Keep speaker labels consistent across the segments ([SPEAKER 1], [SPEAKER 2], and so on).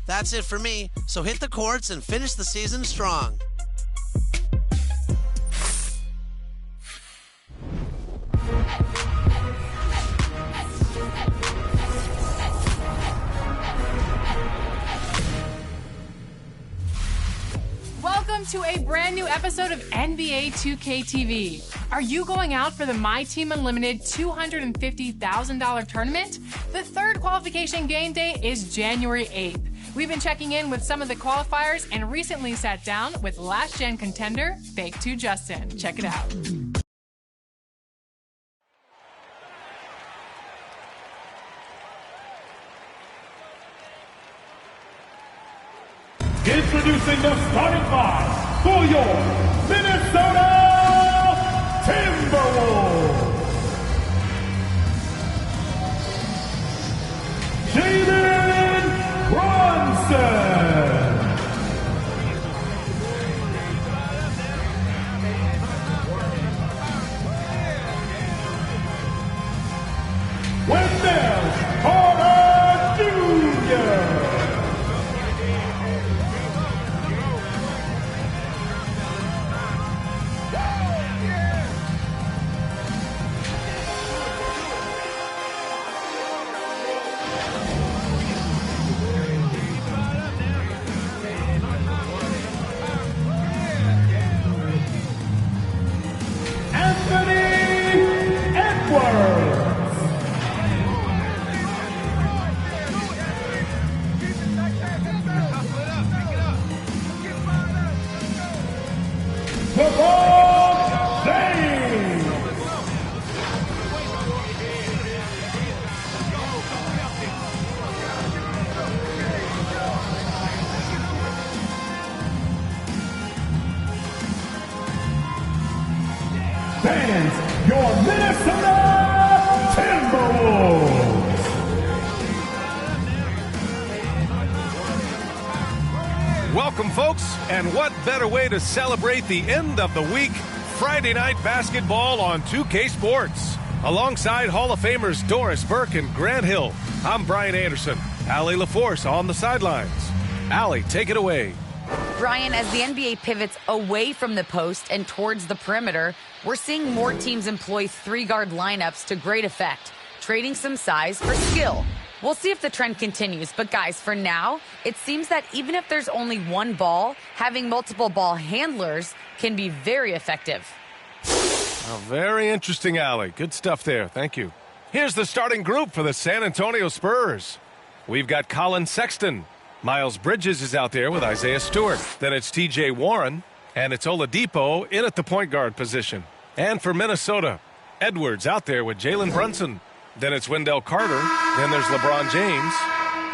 [SPEAKER 1] That's it for me, so hit the courts and finish the season strong.
[SPEAKER 2] Welcome to a brand new episode of NBA 2K TV. Are you going out for the My Team Unlimited $250,000 tournament? The third qualification game day is January 8th. We've been checking in with some of the qualifiers and recently sat down with last-gen contender Fake 2 Justin. Check it out.
[SPEAKER 3] Introducing the starting five for your Minnesota Timberwolves. Jalen Brunson. Wendell Carter Jr. Fans, your Minnesota Timberwolves.
[SPEAKER 4] Welcome, folks, and what better way to celebrate the end of the week? Friday night basketball on 2K Sports. Alongside Hall of Famers Doris Burke and Grant Hill, I'm Brian Anderson. Allie LaForce on the sidelines. Allie, take it away.
[SPEAKER 5] Brian, as the NBA pivots away from the post and towards the perimeter, we're seeing more teams employ three-guard lineups to great effect, trading some size for skill. We'll see if the trend continues, but guys, for now, it seems that even if there's only one ball, having multiple ball handlers can be very effective.
[SPEAKER 4] Oh, very interesting, Allie. Good stuff there. Thank you. Here's the starting group for the San Antonio Spurs. We've got Colin Sexton. Miles Bridges is out there with Isaiah Stewart. Then it's T.J. Warren, and it's Oladipo in at the point guard position. And for Minnesota, Edwards out there with Jalen Brunson. Then it's Wendell Carter. Then there's LeBron James.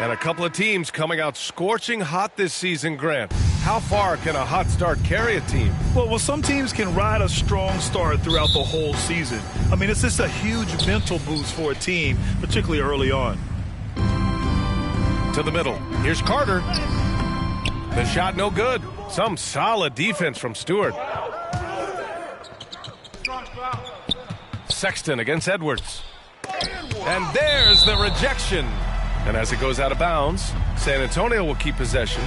[SPEAKER 4] And a couple of teams coming out scorching hot this season, Grant. How far can a hot start carry a team?
[SPEAKER 6] Well, some teams can ride a strong start throughout the whole season. I mean, it's just a huge mental boost for a team, particularly early on.
[SPEAKER 4] To the middle. Here's Carter. The shot no good. Some solid defense from Stewart. Sexton against Edwards. And there's the rejection. And as it goes out of bounds, San Antonio will keep possession.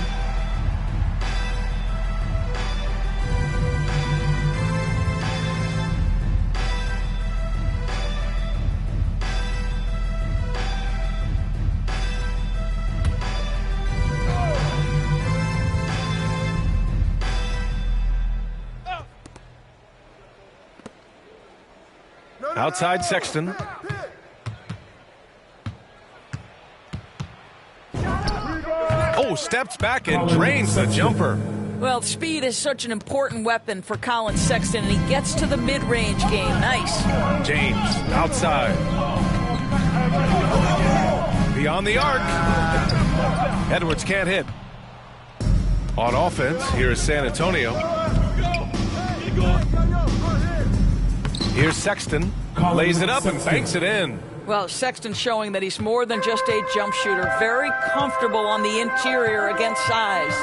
[SPEAKER 4] Outside Sexton. Oh, steps back and drains the jumper.
[SPEAKER 7] Well, speed is such an important weapon for Colin Sexton, and he gets to the mid-range game. Nice.
[SPEAKER 4] James outside. Beyond the arc. Edwards can't hit. On offense, here is San Antonio. Here's Sexton. Lays it up and banks it in.
[SPEAKER 7] Well, Sexton showing that he's more than just a jump shooter. Very comfortable on the interior against size.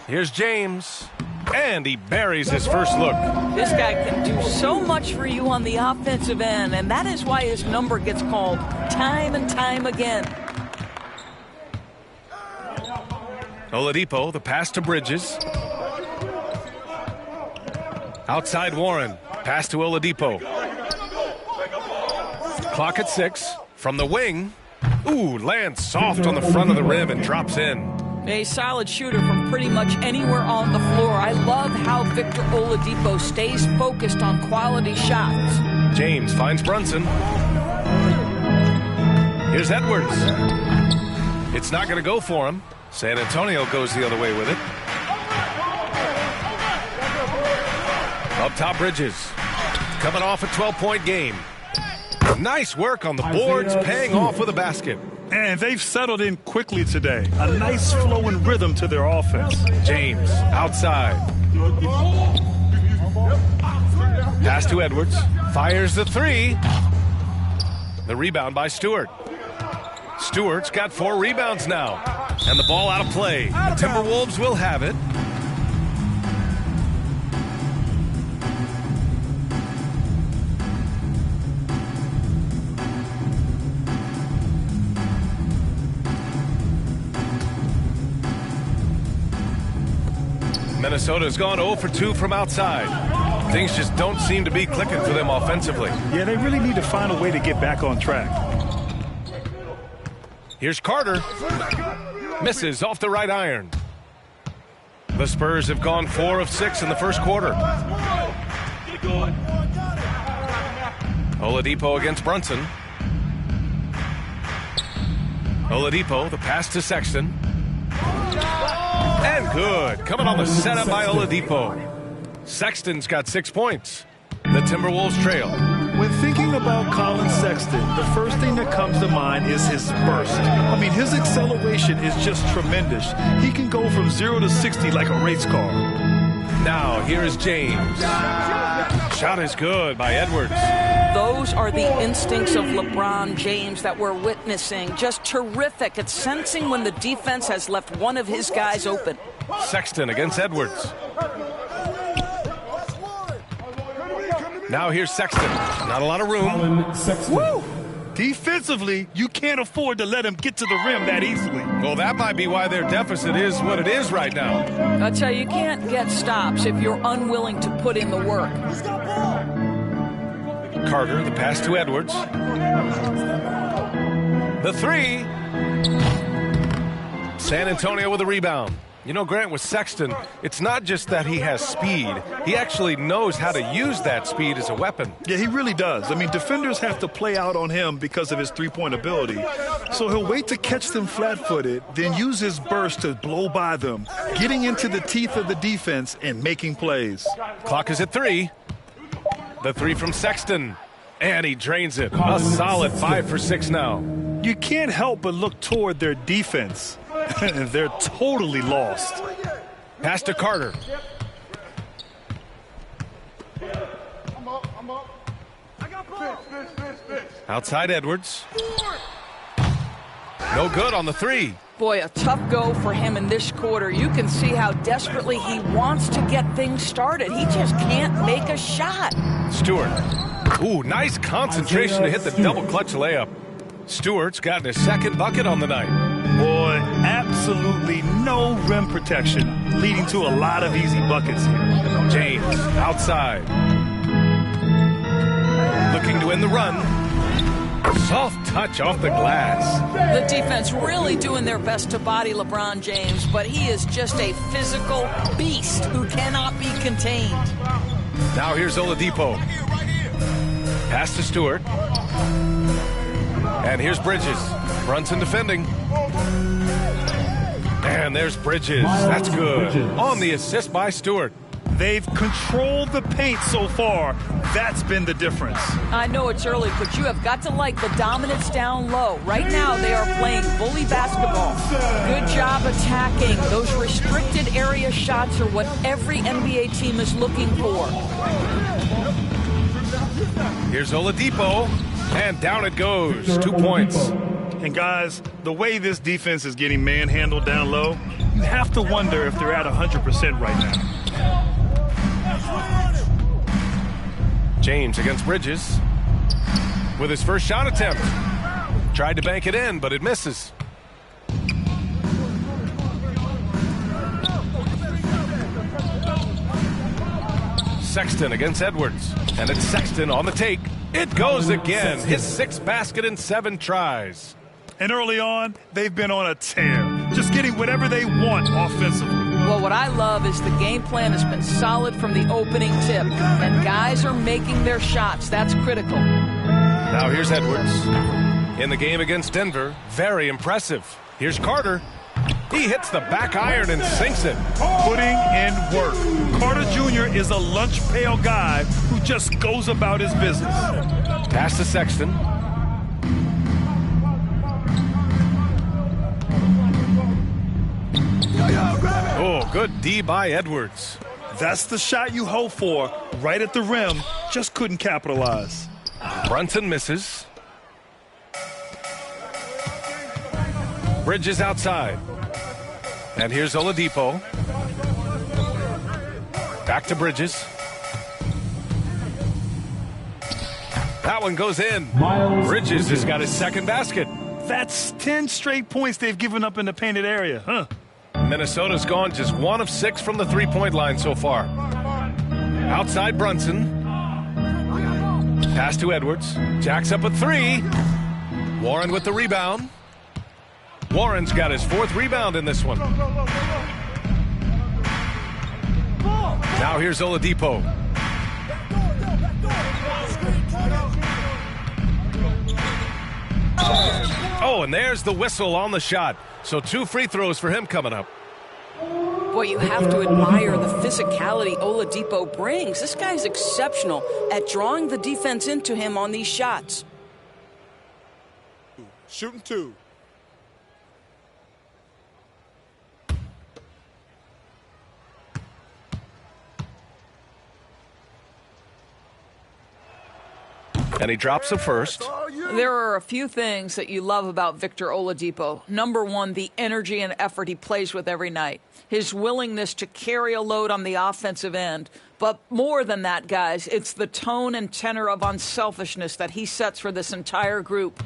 [SPEAKER 4] Here's James. And he buries his first look.
[SPEAKER 7] This guy can do so much for you on the offensive end, and that is why his number gets called time and time again.
[SPEAKER 4] Oladipo, the pass to Bridges. Outside Warren. Pass to Oladipo. Clock at 6. From the wing. Ooh, lands soft on the front of the rim and drops in.
[SPEAKER 7] A solid shooter from pretty much anywhere on the floor. I love how Victor Oladipo stays focused on quality shots.
[SPEAKER 4] James finds Brunson. Here's Edwards. It's not going to go for him. San Antonio goes the other way with it. Up top, Bridges. Coming off a 12-point game. Nice work on the boards, paying off with a basket.
[SPEAKER 6] And they've settled in quickly today. A nice flowing rhythm to their offense.
[SPEAKER 4] James, outside. Pass to Edwards. Fires the three. The rebound by Stewart. Stewart's got 4 rebounds now. And the ball out of play. The Timberwolves will have it. Minnesota's gone 0 for 2 from outside. Things just don't seem to be clicking for them offensively.
[SPEAKER 6] Yeah, they really need to find a way to get back on track.
[SPEAKER 4] Here's Carter. Misses off the right iron. The Spurs have gone 4 of 6 in the first quarter. Oladipo against Brunson. Oladipo, the pass to Sexton. And good. Coming on the setup by Oladipo. Sexton's got 6 points. The Timberwolves trail.
[SPEAKER 6] When thinking about Colin Sexton, the first thing that comes to mind is his burst. I mean, his acceleration is just tremendous. He can go from 0 to 60 like a race car.
[SPEAKER 4] Now, here is James. Shot is good by Edwards.
[SPEAKER 7] Those are the instincts of LeBron James that we're witnessing. Just terrific at sensing when the defense has left one of his guys open.
[SPEAKER 4] Sexton against Edwards. Now here's Sexton. Not a lot of room.
[SPEAKER 6] Woo! Defensively, you can't afford to let him get to the rim that easily.
[SPEAKER 4] Well, that might be why their deficit is what it is right now.
[SPEAKER 7] I'll tell you, you can't get stops if you're unwilling to put in the work.
[SPEAKER 4] Carter, the pass to Edwards. The three. San Antonio with a rebound. You know, Grant, with Sexton, it's not just that he has speed. He actually knows how to use that speed as a weapon.
[SPEAKER 6] Yeah, he really does. I mean, defenders have to play out on him because of his three-point ability. So he'll wait to catch them flat-footed, then use his burst to blow by them, getting into the teeth of the defense and making plays.
[SPEAKER 4] Clock is at 3. The three from Sexton. And he drains it. A solid 5 for 6 now.
[SPEAKER 6] You can't help but look toward their defense. They're totally lost.
[SPEAKER 4] Pass to Carter. Outside Edwards. No good on the three.
[SPEAKER 7] Boy, a tough go for him in this quarter. You can see how desperately he wants to get things started. He just can't make a shot.
[SPEAKER 4] Stewart. Ooh, nice concentration to hit the double clutch layup. Stewart's gotten his second bucket on the night.
[SPEAKER 6] Boy, absolutely no rim protection, leading to a lot of easy buckets here.
[SPEAKER 4] James, outside. Looking to end the run. Soft touch off the glass.
[SPEAKER 7] The defense really doing their best to body LeBron James, but he is just a physical beast who cannot be contained.
[SPEAKER 4] Now here's Oladipo. Pass to Stewart. And here's Bridges. Brunson defending. And there's Bridges. That's good. On the assist by Stewart.
[SPEAKER 6] They've controlled the paint so far. That's been the difference.
[SPEAKER 7] I know it's early, but you have got to like the dominance down low. Right now, they are playing bully basketball. Good job attacking. Those restricted area shots are what every NBA team is looking for.
[SPEAKER 4] Here's Oladipo. And down it goes. 2 points.
[SPEAKER 6] And guys, the way this defense is getting manhandled down low, you have to wonder if they're at 100% right now.
[SPEAKER 4] James against Bridges with his first shot attempt. Tried to bank it in, but it misses. Sexton against Edwards, and it's Sexton on the take. It goes again, his 6th basket in 7 tries.
[SPEAKER 6] And early on, they've been on a tear, just getting whatever they want offensively.
[SPEAKER 7] Well, what I love is the game plan has been solid from the opening tip, and guys are making their shots. That's critical.
[SPEAKER 4] Now here's Edwards. In the game against Denver, very impressive. Here's Carter. He hits the back iron and sinks it.
[SPEAKER 6] Putting in work. Carter Jr. is a lunch pail guy who just goes about his business.
[SPEAKER 4] Pass to Sexton. Oh, good D by Edwards.
[SPEAKER 6] That's the shot you hope for. Right at the rim, just couldn't capitalize.
[SPEAKER 4] Brunson misses. Bridges outside. And here's Oladipo. Back to Bridges. That one goes in. Bridges has got his 2nd basket.
[SPEAKER 6] That's 10 straight points they've given up in the painted area, huh?
[SPEAKER 4] Minnesota's gone just 1 of 6 from the 3-point line so far. Outside Brunson. Pass to Edwards. Jacks up a 3. Warren with the rebound. Warren's got his 4th rebound in this one. Now here's Oladipo. Oh, and there's the whistle on the shot. So 2 free throws for him coming up.
[SPEAKER 7] Boy, you have to admire the physicality Oladipo brings. This guy's exceptional at drawing the defense into him on these shots.
[SPEAKER 3] Shooting 2.
[SPEAKER 4] And he drops the first.
[SPEAKER 7] There are a few things that you love about Victor Oladipo. Number one, the energy and effort he plays with every night. His willingness to carry a load on the offensive end. But more than that, guys, it's the tone and tenor of unselfishness that he sets for this entire group.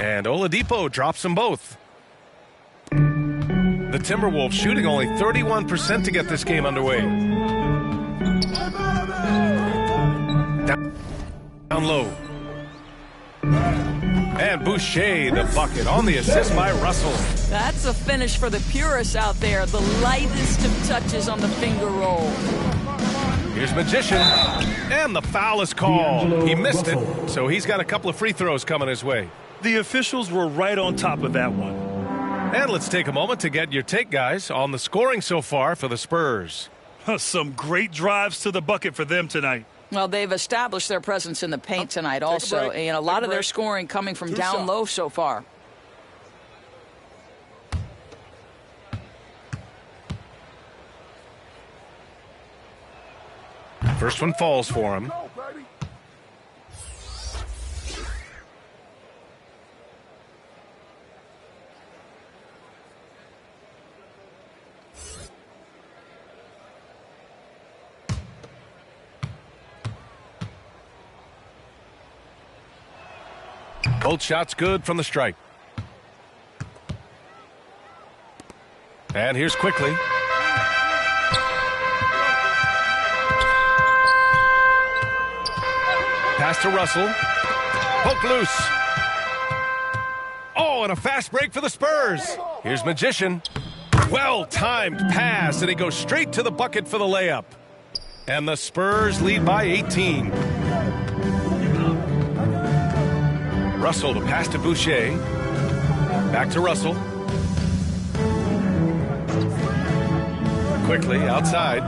[SPEAKER 4] And Oladipo drops them both. The Timberwolves shooting only 31% to get this game underway. Down low. And Boucher, the bucket, on the assist by Russell.
[SPEAKER 7] That's a finish for the purists out there. The lightest of touches on the finger roll.
[SPEAKER 4] Here's Magician. And the foul is called. He missed it, so he's got a couple of free throws coming his way.
[SPEAKER 6] The officials were right on top of that one.
[SPEAKER 4] And let's take a moment to get your take, guys, on the scoring so far for the Spurs.
[SPEAKER 6] Some great drives to the bucket for them tonight.
[SPEAKER 7] Well, they've established their presence in the paint tonight also. And a lot of their scoring coming from down low so far.
[SPEAKER 4] First one falls for him. Both shots good from the stripe. And here's Quickly. Pass to Russell. Poke loose. Oh, and a fast break for the Spurs. Here's Magician. Well-timed pass, and he goes straight to the bucket for the layup. And the Spurs lead by 18. Russell to pass to Boucher. Back to Russell. Quickly outside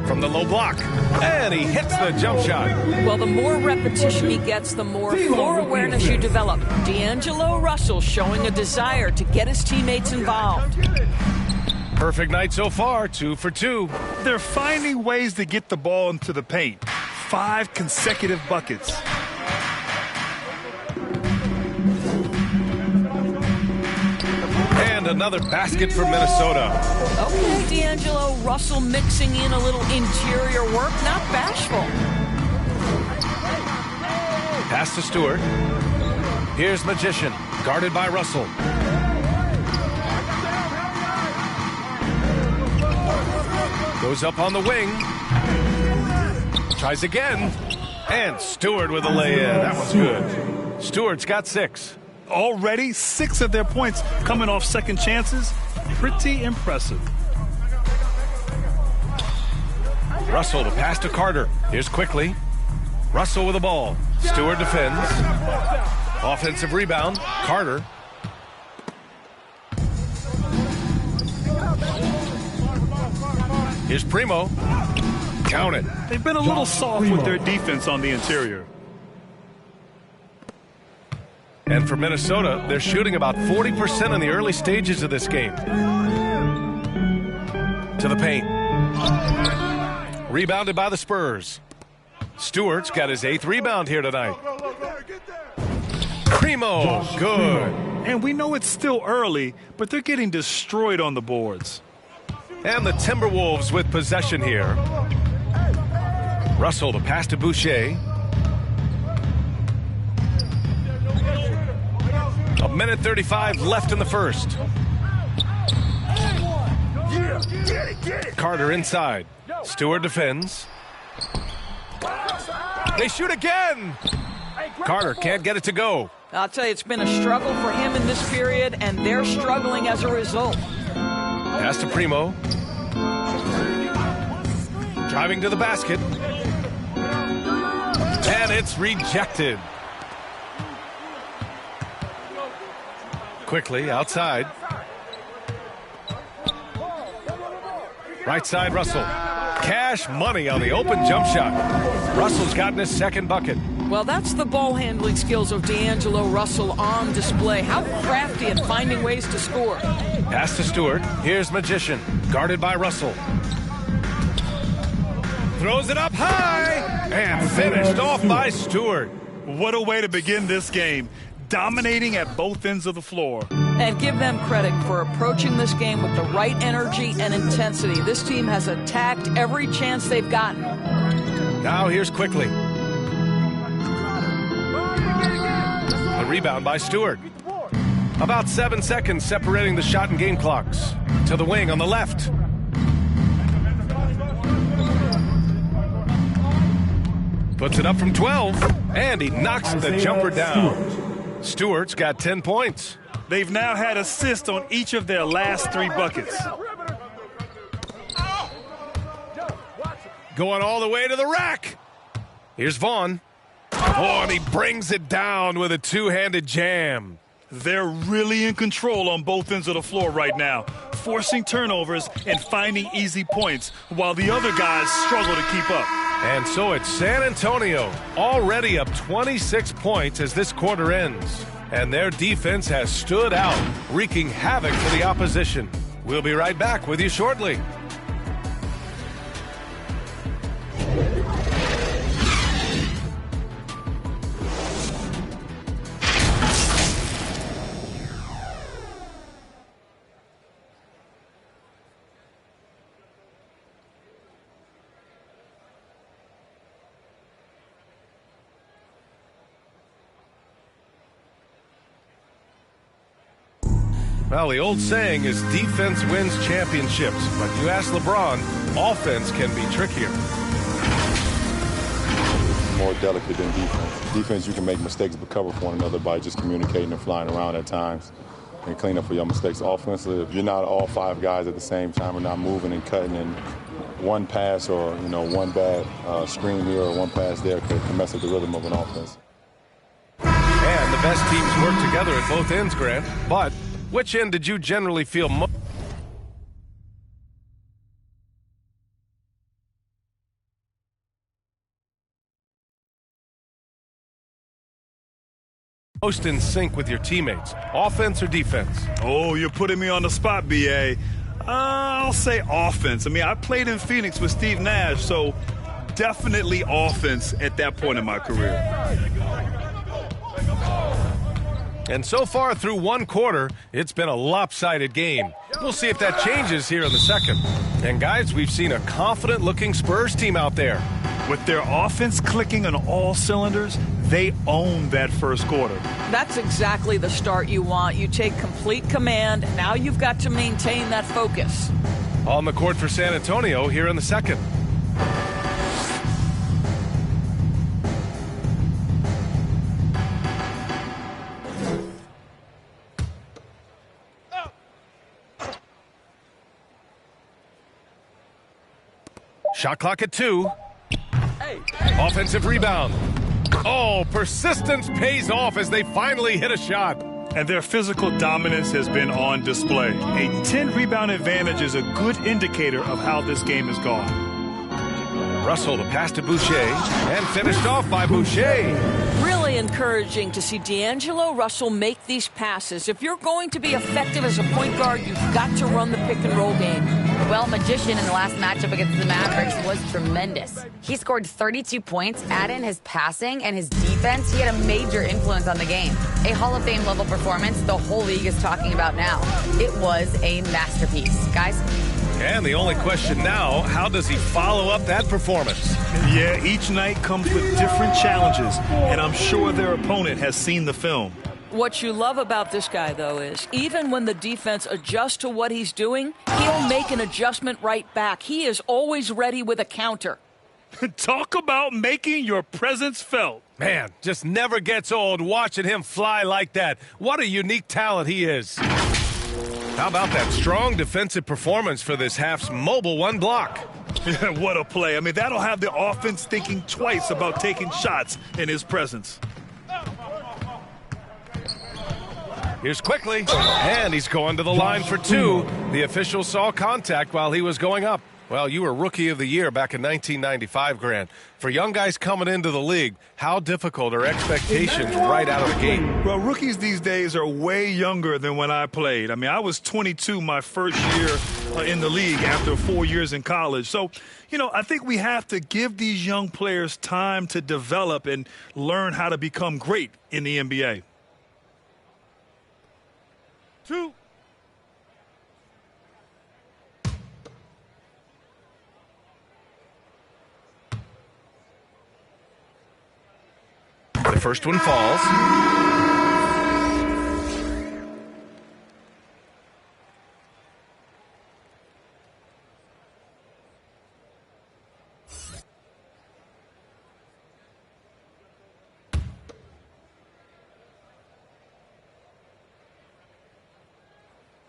[SPEAKER 4] from the low block. And he hits the jump shot.
[SPEAKER 7] Well, the more repetition he gets, the more floor awareness you develop. D'Angelo Russell showing a desire to get his teammates involved.
[SPEAKER 4] Perfect night so far, 2 for 2.
[SPEAKER 6] They're finding ways to get the ball into the paint. 5 consecutive buckets.
[SPEAKER 4] And another basket for Minnesota.
[SPEAKER 7] Okay, D'Angelo Russell mixing in a little interior work, not bashful.
[SPEAKER 4] Pass to Stewart. Here's Magician, guarded by Russell. Goes up on the wing. Tries again. And Stewart with a lay-in. That was good. Stewart's got 6.
[SPEAKER 6] Already 6 of their points coming off second chances. Pretty impressive.
[SPEAKER 4] Russell to pass to Carter. Here's Quickly. Russell with the ball. Stewart defends. Offensive rebound. Carter. Here's Primo. Count it.
[SPEAKER 6] They've been a little soft with their defense on the interior.
[SPEAKER 4] And for Minnesota, they're shooting about 40% in the early stages of this game. To the paint. Rebounded by the Spurs. Stewart's got his 8th rebound here tonight. Primo, good.
[SPEAKER 6] And we know it's still early, but they're getting destroyed on the boards.
[SPEAKER 4] And the Timberwolves with possession here. Russell to pass to Boucher. A minute 35 left in the first. Carter inside. Stewart defends. They shoot again. Carter can't get it to go.
[SPEAKER 7] I'll tell you, it's been a struggle for him in this period, and they're struggling as a result.
[SPEAKER 4] Pass to Primo. Driving to the basket. And it's rejected. Quickly outside. Right side, Russell. Cash money on the open jump shot. Russell's gotten his 2nd bucket.
[SPEAKER 7] Well, that's the ball handling skills of D'Angelo Russell on display. How crafty in finding ways to score.
[SPEAKER 4] Pass to Stewart. Here's Magician, guarded by Russell. Throws it up high and finished off by Stewart.
[SPEAKER 6] What a way to begin this game. Dominating at both ends of the floor.
[SPEAKER 7] And give them credit for approaching this game with the right energy and intensity. This team has attacked every chance they've gotten.
[SPEAKER 4] Now here's Quickly. The rebound by Stewart. About 7 seconds separating the shot and game clocks. To the wing on the left. Puts it up from 12, and he knocks the jumper down. Stewart's got 10 points.
[SPEAKER 6] They've now had assists on each of their last 3 buckets.
[SPEAKER 4] Going all the way to the rack. Here's Vaughn. Oh, and he brings it down with a 2-handed jam.
[SPEAKER 6] They're really in control on both ends of the floor right now, forcing turnovers and finding easy points while the other guys struggle to keep up.
[SPEAKER 4] And so it's San Antonio, already up 26 points as this quarter ends. And their defense has stood out, wreaking havoc for the opposition. We'll be right back with you shortly. Well, the old saying is defense wins championships, but you ask LeBron, offense can be trickier.
[SPEAKER 8] More delicate than defense. Defense, you can make mistakes but cover for one another by just communicating and flying around at times and clean up for your mistakes. Offensively, if you're not all 5 guys at the same time or not moving and cutting, and one pass or one bad screen here or one pass there can mess up the rhythm of an offense.
[SPEAKER 4] And the best teams work together at both ends, Grant, but which end did you generally feel most in sync with your teammates, offense or defense?
[SPEAKER 6] Oh, you're putting me on the spot, B.A. I'll say offense. I mean, I played in Phoenix with Steve Nash, so definitely offense at that point in my career.
[SPEAKER 4] And so far through one quarter, it's been a lopsided game. We'll see if that changes here in the second. And guys, we've seen a confident-looking Spurs team out there.
[SPEAKER 6] With their offense clicking on all cylinders, they own that first quarter.
[SPEAKER 7] That's exactly the start you want. You take complete command. Now you've got to maintain that focus.
[SPEAKER 4] On the court for San Antonio here in the second. Shot clock at 2. Offensive rebound. Oh, persistence pays off as they finally hit a shot.
[SPEAKER 6] And their physical dominance has been on display. A 10-rebound advantage is a good indicator of how this game has gone.
[SPEAKER 4] Russell to pass to Boucher, and finished off by Boucher.
[SPEAKER 7] Really encouraging to see D'Angelo Russell make these passes. If you're going to be effective as a point guard, you've got to run the pick-and-roll game.
[SPEAKER 5] Well, Magician in the last matchup against the Mavericks was tremendous. He scored 32 points, add in his passing and his defense. He had a major influence on the game. A Hall of Fame level performance the whole league is talking about now. It was a masterpiece. Guys?
[SPEAKER 4] And the only question now, how does he follow up that performance?
[SPEAKER 6] Yeah, each night comes with different challenges, and I'm sure their opponent has seen the film.
[SPEAKER 7] What you love about this guy, though, is even when the defense adjusts to what he's doing, he'll make an adjustment right back. He is always ready with a counter.
[SPEAKER 6] Talk about making your presence felt.
[SPEAKER 4] Man, just never gets old watching him fly like that. What a unique talent he is. How about that strong defensive performance for this half's mobile one block?
[SPEAKER 6] What a play. I mean, that'll have the offense thinking twice about taking shots in his presence.
[SPEAKER 4] Here's Quickly, and he's going to the line for 2. The official saw contact while he was going up. Well, you were Rookie of the Year back in 1995, Grant. For young guys coming into the league, how difficult are expectations right out of the gate?
[SPEAKER 6] Well, rookies these days are way younger than when I played. I mean, I was 22 my first year in the league after 4 years in college. So, you know, I think we have to give these young players time to develop and learn how to become great in the NBA.
[SPEAKER 3] 2.
[SPEAKER 4] The first one falls.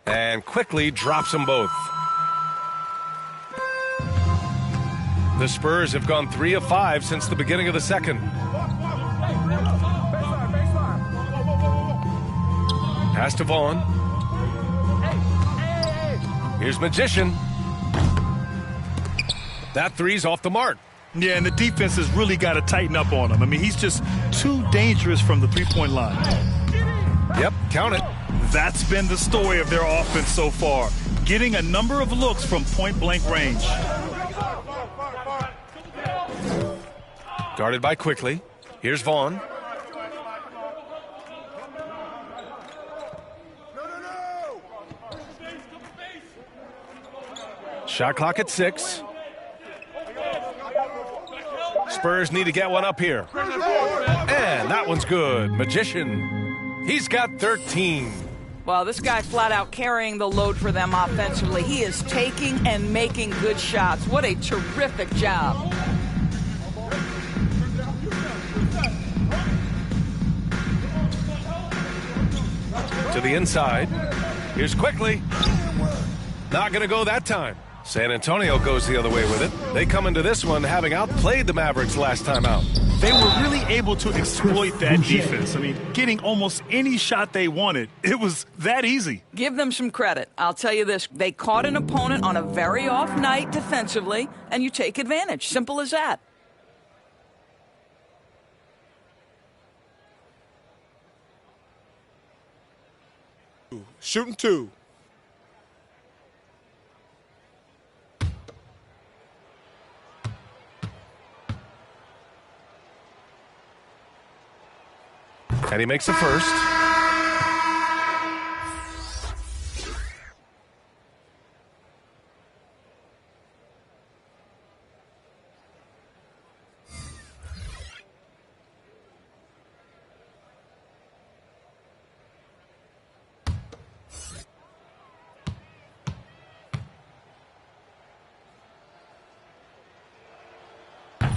[SPEAKER 4] And Quickly drops them both. The Spurs have gone 3 of 5 since the beginning of the second. Pass to Vaughn. Here's Magician. That three's off the mark.
[SPEAKER 6] Yeah, and the defense has really got to tighten up on him. I mean, he's just too dangerous from the three-point line.
[SPEAKER 4] Yep, count it.
[SPEAKER 6] That's been the story of their offense so far, getting a number of looks from point-blank range.
[SPEAKER 4] Guarded by Quickly. Here's Vaughn. Shot clock at 6. Spurs need to get one up here. And that one's good. Magician. He's got 13.
[SPEAKER 7] Well, this guy flat out carrying the load for them offensively. He is taking and making good shots. What a terrific job.
[SPEAKER 4] To the inside. Here's Quickly. Not going to go that time. San Antonio goes the other way with it. They come into this one having outplayed the Mavericks last time out.
[SPEAKER 6] They were really able to exploit that defense. I mean, getting almost any shot they wanted. It was that easy.
[SPEAKER 7] Give them some credit. I'll tell you this. They caught an opponent on a very off night defensively, and you take advantage. Simple as that.
[SPEAKER 3] Shooting 2.
[SPEAKER 4] And he makes the first.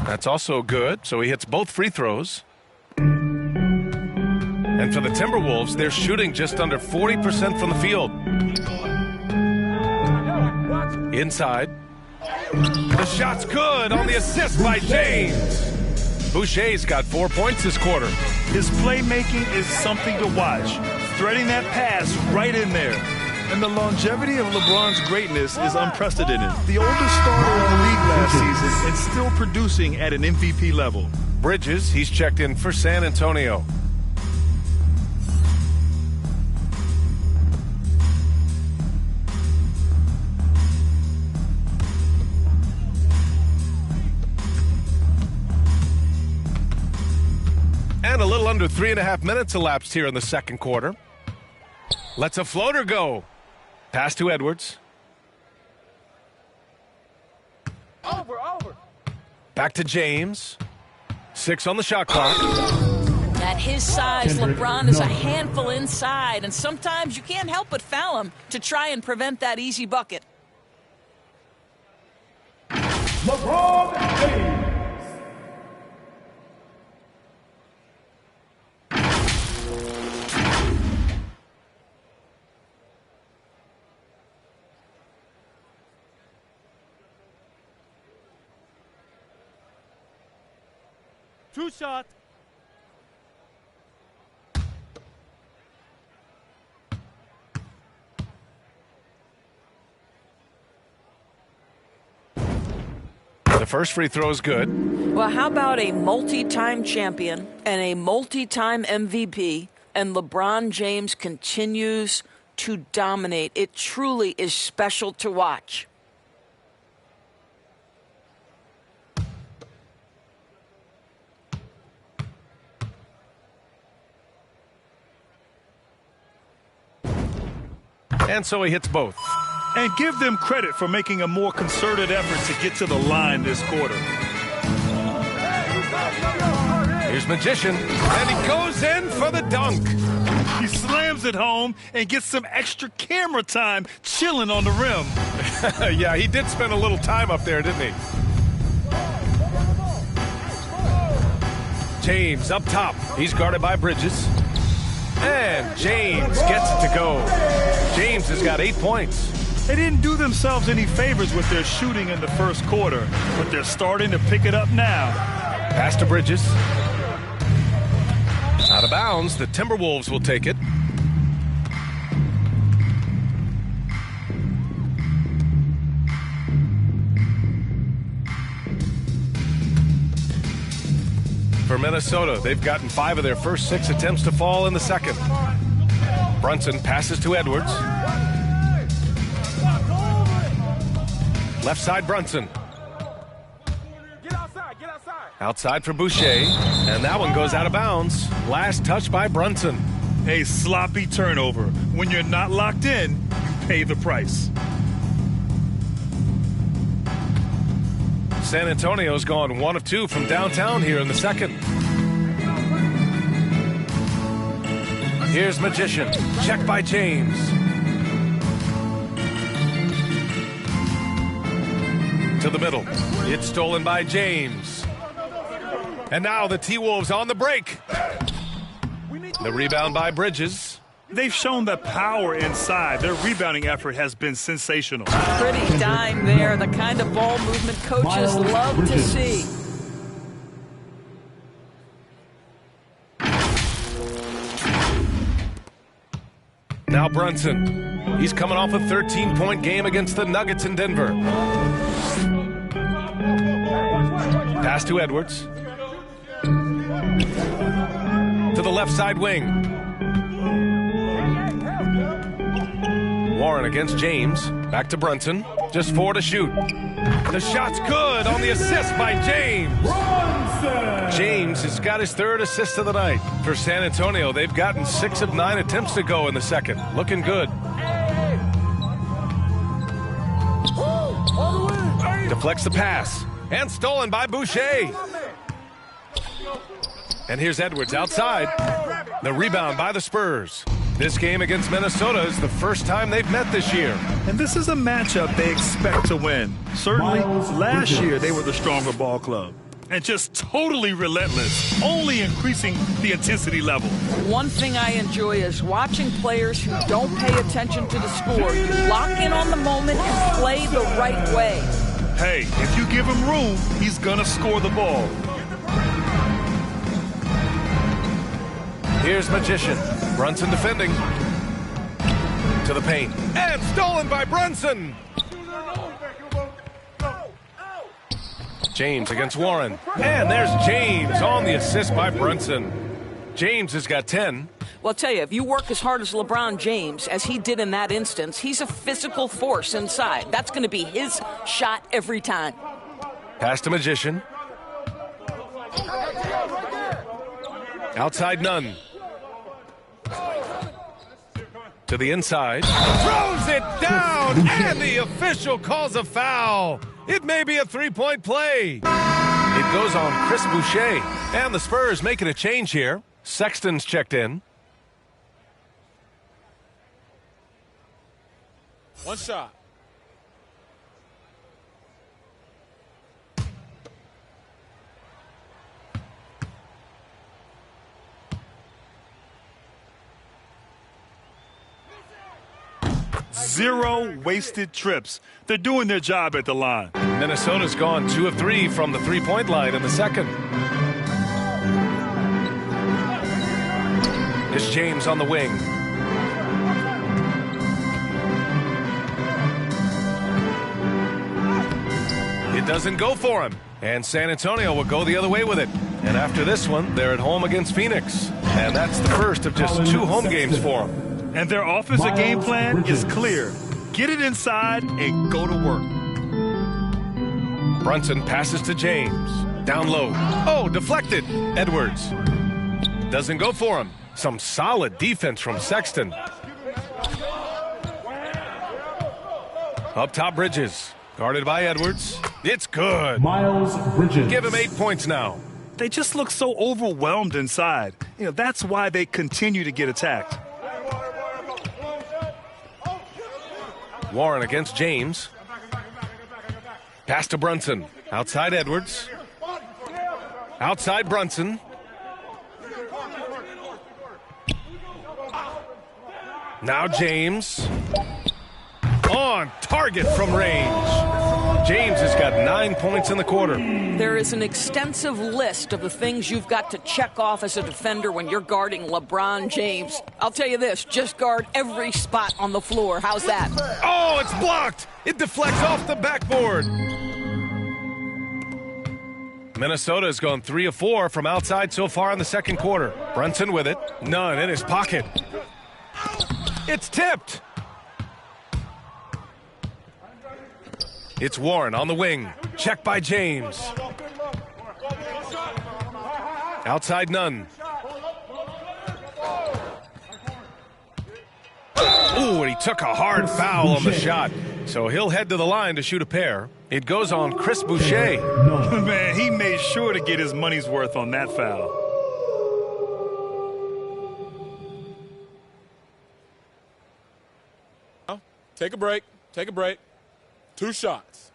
[SPEAKER 4] That's also good, so he hits both free throws. And for the Timberwolves, they're shooting just under 40% from the field. Inside. The shot's good on the assist by James. Boucher's got 4 points this quarter.
[SPEAKER 6] His playmaking is something to watch. Threading that pass right in there. And the longevity of LeBron's greatness is unprecedented. The oldest starter in the league last season and still producing at an MVP level.
[SPEAKER 4] Bridges, he's checked in for San Antonio. And a little under 3.5 minutes elapsed here in the second quarter. Lets a floater go. Pass to Edwards.
[SPEAKER 3] Over.
[SPEAKER 4] Back to James. 6 on the shot clock.
[SPEAKER 7] At his size, LeBron is a handful inside, and sometimes you can't help but foul him to try and prevent that easy bucket.
[SPEAKER 3] LeBron James.
[SPEAKER 9] Two shot.
[SPEAKER 4] The first free throw is good.
[SPEAKER 7] Well, how about a multi-time champion and a multi-time MVP, and LeBron James continues to dominate? It truly is special to watch.
[SPEAKER 4] And so he hits both.
[SPEAKER 6] And give them credit for making a more concerted effort to get to the line this quarter.
[SPEAKER 4] Here's Magician, and he goes in for the dunk.
[SPEAKER 6] He slams it home and gets some extra camera time chilling on the rim.
[SPEAKER 4] Yeah, he did spend a little time up there, didn't he? James up top. He's guarded by Bridges. And James gets it to go. James has got 8 points.
[SPEAKER 6] They didn't do themselves any favors with their shooting in the first quarter, but they're starting to pick it up now.
[SPEAKER 4] Pass to Bridges. Out of bounds. The Timberwolves will take it. For Minnesota, they've gotten 5 of their first 6 attempts to fall in the second. Brunson passes to Edwards. Left side, Brunson. Outside for Boucher, and that one goes out of bounds. Last touch by Brunson.
[SPEAKER 6] A sloppy turnover. When you're not locked in, you pay the price.
[SPEAKER 4] San Antonio's gone 1 of 2 from downtown here in the second. Here's Magician. Check by James. To the middle. It's stolen by James. And now the T-Wolves on the break. The rebound by Bridges.
[SPEAKER 6] They've shown the power inside. Their rebounding effort has been sensational.
[SPEAKER 7] Pretty dime there. The kind of ball movement coaches love to see.
[SPEAKER 4] Now Brunson. He's coming off a 13-point game against the Nuggets in Denver. Pass to Edwards. To the left side wing. Warren against James. Back to Brunson. Just 4 to shoot. The shot's good on the assist by James. James has got his 3rd assist of the night. For San Antonio, they've gotten 6 of 9 attempts to go in the second. Looking good. Deflects the pass. And stolen by Boucher. And here's Edwards outside. The rebound by the Spurs. This game against Minnesota is the first time they've met this year.
[SPEAKER 6] And this is a matchup they expect to win. Certainly, last year they were the stronger ball club. and just totally relentless, only increasing the intensity level.
[SPEAKER 7] One thing I enjoy is watching players who don't pay attention to the score. You lock in on the moment and play the right way.
[SPEAKER 6] Hey, if you give him room, he's gonna score the ball.
[SPEAKER 4] Here's Magician. Brunson defending. To the paint. And stolen by Brunson. James against Warren. And there's James on the assist by Brunson. James has got 10.
[SPEAKER 7] Well, I'll tell you, if you work as hard as LeBron James, as he did in that instance, he's a physical force inside. That's going to be his shot every time.
[SPEAKER 4] Pass to Magician. Outside none. To the inside. Throws it down, and the official calls a foul. It may be a three-point play. It goes on Chris Boucher, and the Spurs making a change here. Sexton's checked in.
[SPEAKER 3] One shot.
[SPEAKER 6] Zero wasted trips. They're doing their job at the line.
[SPEAKER 4] Minnesota's gone 2 of 3 from the three-point line in the second. It's James on the wing. It doesn't go for him. And San Antonio will go the other way with it. And after this one, they're at home against Phoenix. And that's the first of just 2 home games for them.
[SPEAKER 6] And their offensive game plan is clear. Get it inside and go to work.
[SPEAKER 4] Brunson passes to James. Down low. Oh, deflected. Edwards. Doesn't go for him. Some solid defense from Sexton. Up top, Bridges. Guarded by Edwards. It's good.
[SPEAKER 3] Miles Bridges.
[SPEAKER 4] Give him 8 points now.
[SPEAKER 6] They just look so overwhelmed inside. That's why they continue to get attacked.
[SPEAKER 4] Warren against James. Pass to Brunson. Outside Edwards. Outside Brunson. Now James. On target from range. James has got 9 points in the quarter.
[SPEAKER 7] There is an extensive list of the things you've got to check off as a defender when you're guarding LeBron James. I'll tell you this, just guard every spot on the floor. How's that?
[SPEAKER 4] Oh, it's blocked. It deflects off the backboard. Minnesota has gone 3 of 4 from outside so far in the second quarter. Brunson with it. None in his pocket. It's tipped. It's Warren on the wing. Check by James. Outside none. Ooh, and he took a hard foul on the shot. So he'll head to the line to shoot a pair. It goes on Chris Boucher.
[SPEAKER 6] Man, he made sure to get his money's worth on that foul.
[SPEAKER 3] Take a break. Take a break. 2 shots.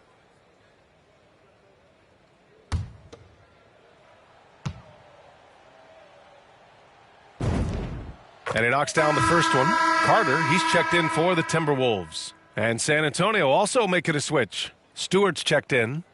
[SPEAKER 4] And he knocks down the first one. Carter, he's checked in for the Timberwolves. And San Antonio also making a switch. Stewart's checked in.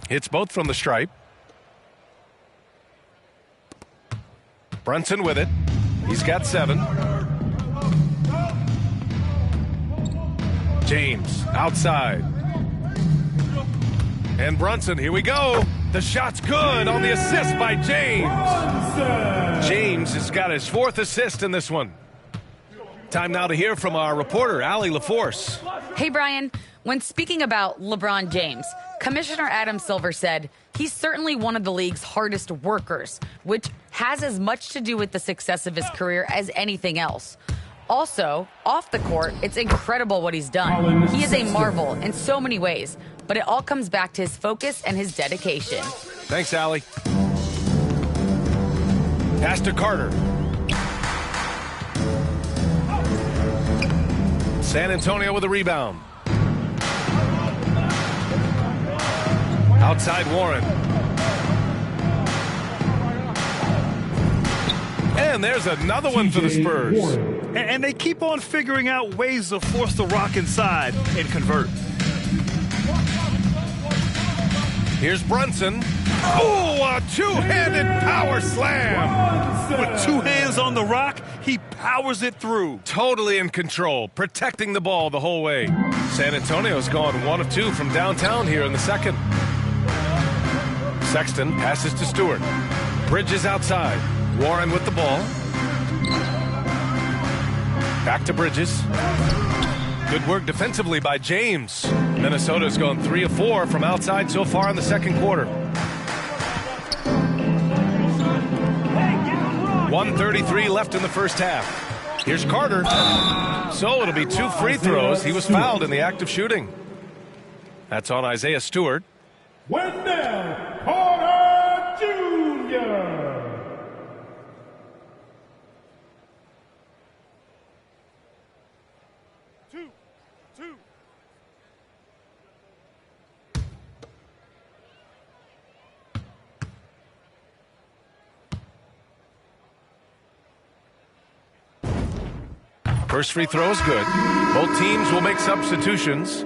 [SPEAKER 4] Hits both from the stripe. Brunson with it. He's got 7. James outside. And Brunson, here we go. The shot's good on the assist by James. James has got his 4th assist in this one. Time now to hear from our reporter, Allie LaForce.
[SPEAKER 5] Hey, Brian. When speaking about LeBron James, Commissioner Adam Silver said he's certainly one of the league's hardest workers, which has as much to do with the success of his career as anything else. Also, off the court, it's incredible what he's done. He is a marvel in so many ways, but it all comes back to his focus and his dedication.
[SPEAKER 4] Thanks, Allie. Pass to Carter. San Antonio with a rebound. Outside Warren. And there's another one for the Spurs.
[SPEAKER 6] And they keep on figuring out ways to force the Rock inside and convert.
[SPEAKER 4] Here's Brunson. Oh, a two-handed power slam.
[SPEAKER 6] With two hands on the Rock, he powers it through.
[SPEAKER 4] Totally in control, protecting the ball the whole way. San Antonio's gone 1 of 2 from downtown here in the second. Sexton passes to Stewart. Bridges outside. Warren with the ball. Back to Bridges. Good work defensively by James. Minnesota's gone 3 of 4 from outside so far in the second quarter. 1:33 left in the first half. Here's Carter. So it'll be 2 free throws. He was fouled in the act of shooting. That's on Isaiah Stewart.
[SPEAKER 3] Wendell Carter Jr.
[SPEAKER 4] First free throw is good. Both teams will make substitutions.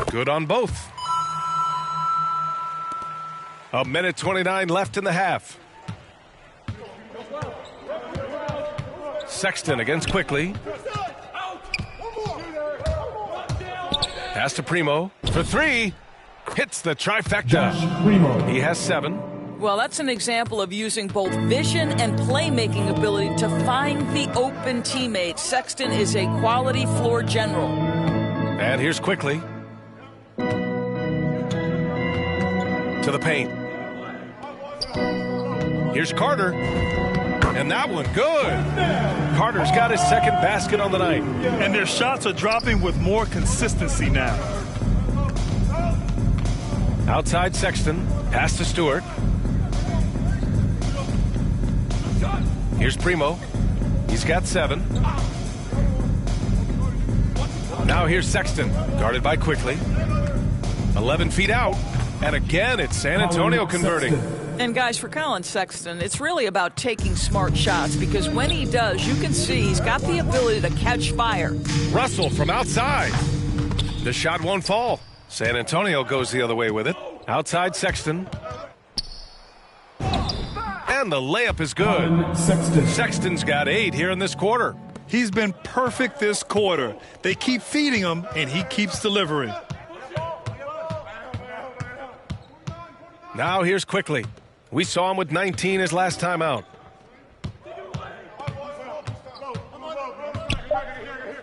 [SPEAKER 4] Good on both. 1:29 left in the half. Sexton against Quickly. Pass to Primo for 3. Hits the trifecta. He has 7.
[SPEAKER 7] Well, that's an example of using both vision and playmaking ability to find the open teammate. Sexton is a quality floor general.
[SPEAKER 4] And here's Quickly. To the paint. Here's Carter. And that one, good. Carter's got his second basket on the night.
[SPEAKER 6] And their shots are dropping with more consistency now.
[SPEAKER 4] Outside Sexton. Pass to Stewart. Here's Primo. He's got 7. Now here's Sexton. Guarded by Quickly. 11 feet out. And again, it's San Antonio converting.
[SPEAKER 7] And guys, for Colin Sexton, it's really about taking smart shots, because when he does, you can see he's got the ability to catch fire.
[SPEAKER 4] Russell from outside. The shot won't fall. San Antonio goes the other way with it. Outside Sexton. And the layup is good. Sexton's got 8 here in this quarter.
[SPEAKER 6] He's been perfect this quarter. They keep feeding him, and he keeps delivering.
[SPEAKER 4] Now here's Quickly. We saw him with 19 his last time out.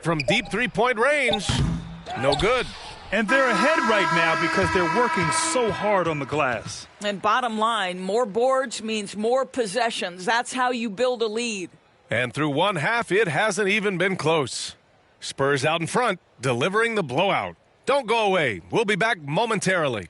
[SPEAKER 4] From deep three-point range, no good.
[SPEAKER 6] And they're ahead right now because they're working so hard on the glass.
[SPEAKER 7] And bottom line, more boards means more possessions. That's how you build a lead.
[SPEAKER 4] And through one half, it hasn't even been close. Spurs out in front, delivering the blowout. Don't go away. We'll be back momentarily.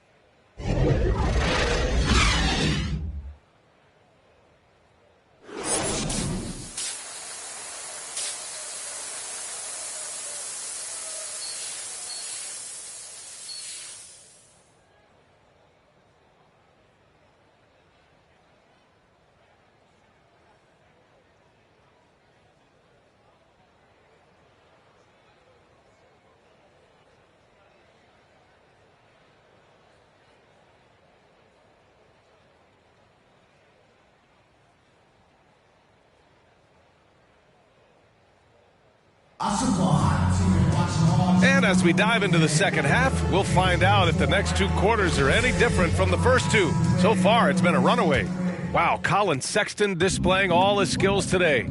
[SPEAKER 10] I suppose I'm watching all
[SPEAKER 4] And as we dive into the second half, we'll find out if the next 2 quarters are any different from the first 2. So far, it's been a runaway. Wow, Colin Sexton displaying all his skills today.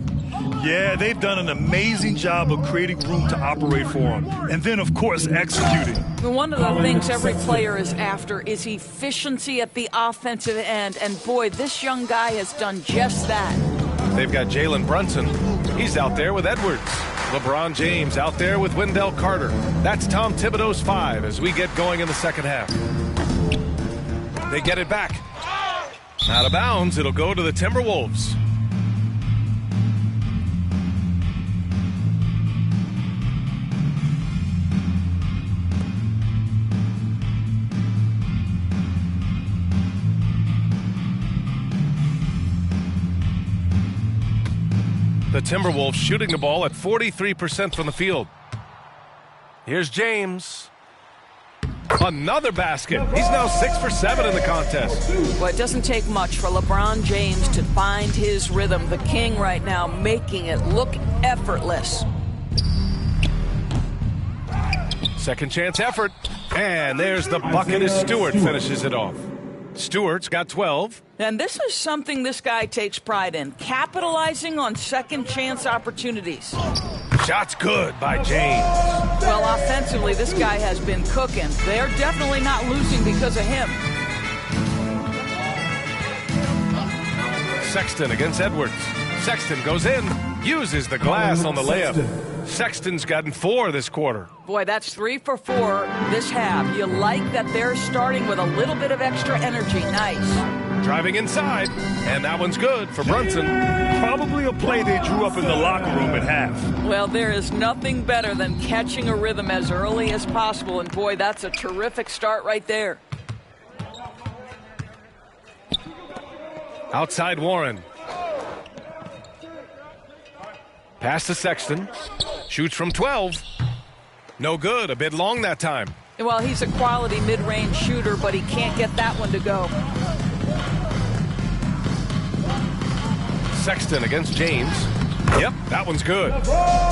[SPEAKER 6] Yeah, they've done an amazing job of creating room to operate for him. And then, of course, executing.
[SPEAKER 7] One of the things every player is after is efficiency at the offensive end. And boy, this young guy has done just that.
[SPEAKER 4] They've got Jalen Brunson. He's out there with Edwards. LeBron James out there with Wendell Carter. That's Tom Thibodeau's 5 as we get going in the second half. They get it back. Out of bounds, it'll go to the Timberwolves. The Timberwolves shooting the ball at 43% from the field. Here's James. Another basket. He's now 6 for 7 in the contest.
[SPEAKER 7] Well, it doesn't take much for LeBron James to find his rhythm. The king right now making it look effortless.
[SPEAKER 4] Second chance effort. And there's the bucket as Stewart finishes it off. Stewart's got 12.
[SPEAKER 7] And this is something this guy takes pride in, capitalizing on second chance opportunities.
[SPEAKER 4] Shot's good by James.
[SPEAKER 7] Well, offensively, this guy has been cooking. They're definitely not losing because of him.
[SPEAKER 4] Sexton against Edwards. Sexton goes in, uses the glass on the layup. Sexton's gotten 4 this quarter.
[SPEAKER 7] Boy, that's 3 for 4 this half. You like that they're starting with a little bit of extra energy. Nice.
[SPEAKER 4] Driving inside, and that one's good for Brunson.
[SPEAKER 6] Probably a play they drew up in the locker room at half.
[SPEAKER 7] Well, there is nothing better than catching a rhythm as early as possible, and boy, that's a terrific start right there.
[SPEAKER 4] Outside Warren. Pass to Sexton. Shoots from 12. No good. A bit long that time.
[SPEAKER 7] Well, he's a quality mid-range shooter, but he can't get that one to go.
[SPEAKER 4] Sexton against James. Yep, that one's good.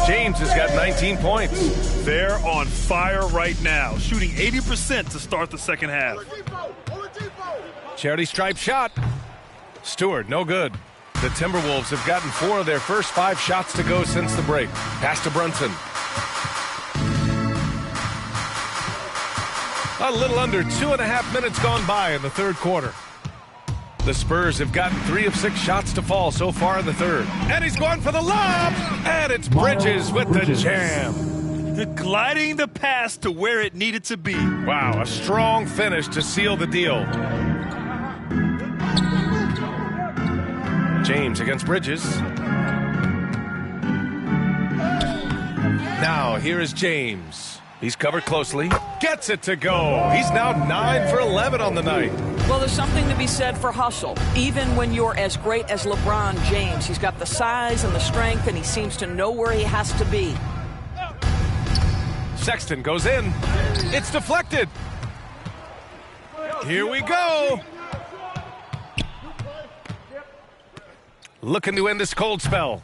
[SPEAKER 4] James has got 19 points.
[SPEAKER 6] They're on fire right now, shooting 80% to start the second half.
[SPEAKER 4] Charity stripe shot. Stewart, no good. The Timberwolves have gotten 4 of their first 5 shots to go since the break. Pass to Brunson. A little under 2.5 minutes gone by in the third quarter. The Spurs have gotten 3 of 6 shots to fall so far in the third. And he's going for the lob! And it's Bridges with the jam.
[SPEAKER 6] Gliding the pass to where it needed to be.
[SPEAKER 4] Wow, a strong finish to seal the deal. James against Bridges. Now here is James. He's covered closely. Gets it to go. He's now 9 for 11 on the night.
[SPEAKER 7] Well, there's something to be said for hustle. Even when you're as great as LeBron James, he's got the size and the strength, and he seems to know where he has to be.
[SPEAKER 4] Sexton goes in. It's deflected. Here we go. Looking to end this cold spell.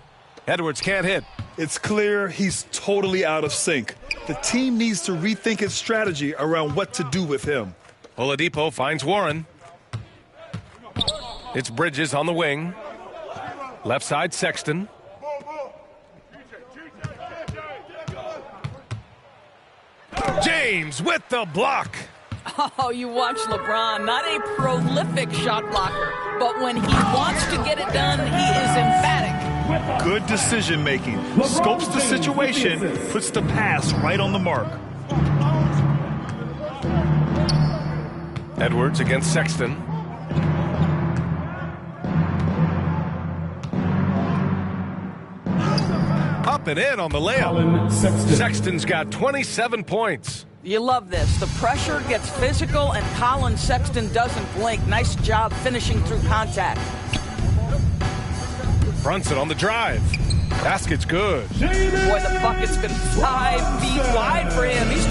[SPEAKER 4] Edwards can't hit.
[SPEAKER 6] It's clear he's totally out of sync. The team needs to rethink its strategy around what to do with him.
[SPEAKER 4] Oladipo finds Warren. It's Bridges on the wing. Left side, Sexton. James with the block.
[SPEAKER 7] Oh, you watch LeBron, not a prolific shot blocker, but when he wants to get it done, he is emphatic.
[SPEAKER 6] Good decision making. Scopes the situation, puts the pass right on the mark.
[SPEAKER 4] Edwards against Sexton. Up and in on the layup. Sexton's got 27 points.
[SPEAKER 7] You love this. The pressure gets physical, and Colin Sexton doesn't blink. Nice job finishing through contact.
[SPEAKER 4] Brunson on the drive. Basket's good.
[SPEAKER 7] Boy, the bucket's been 5 feet wide for him. He's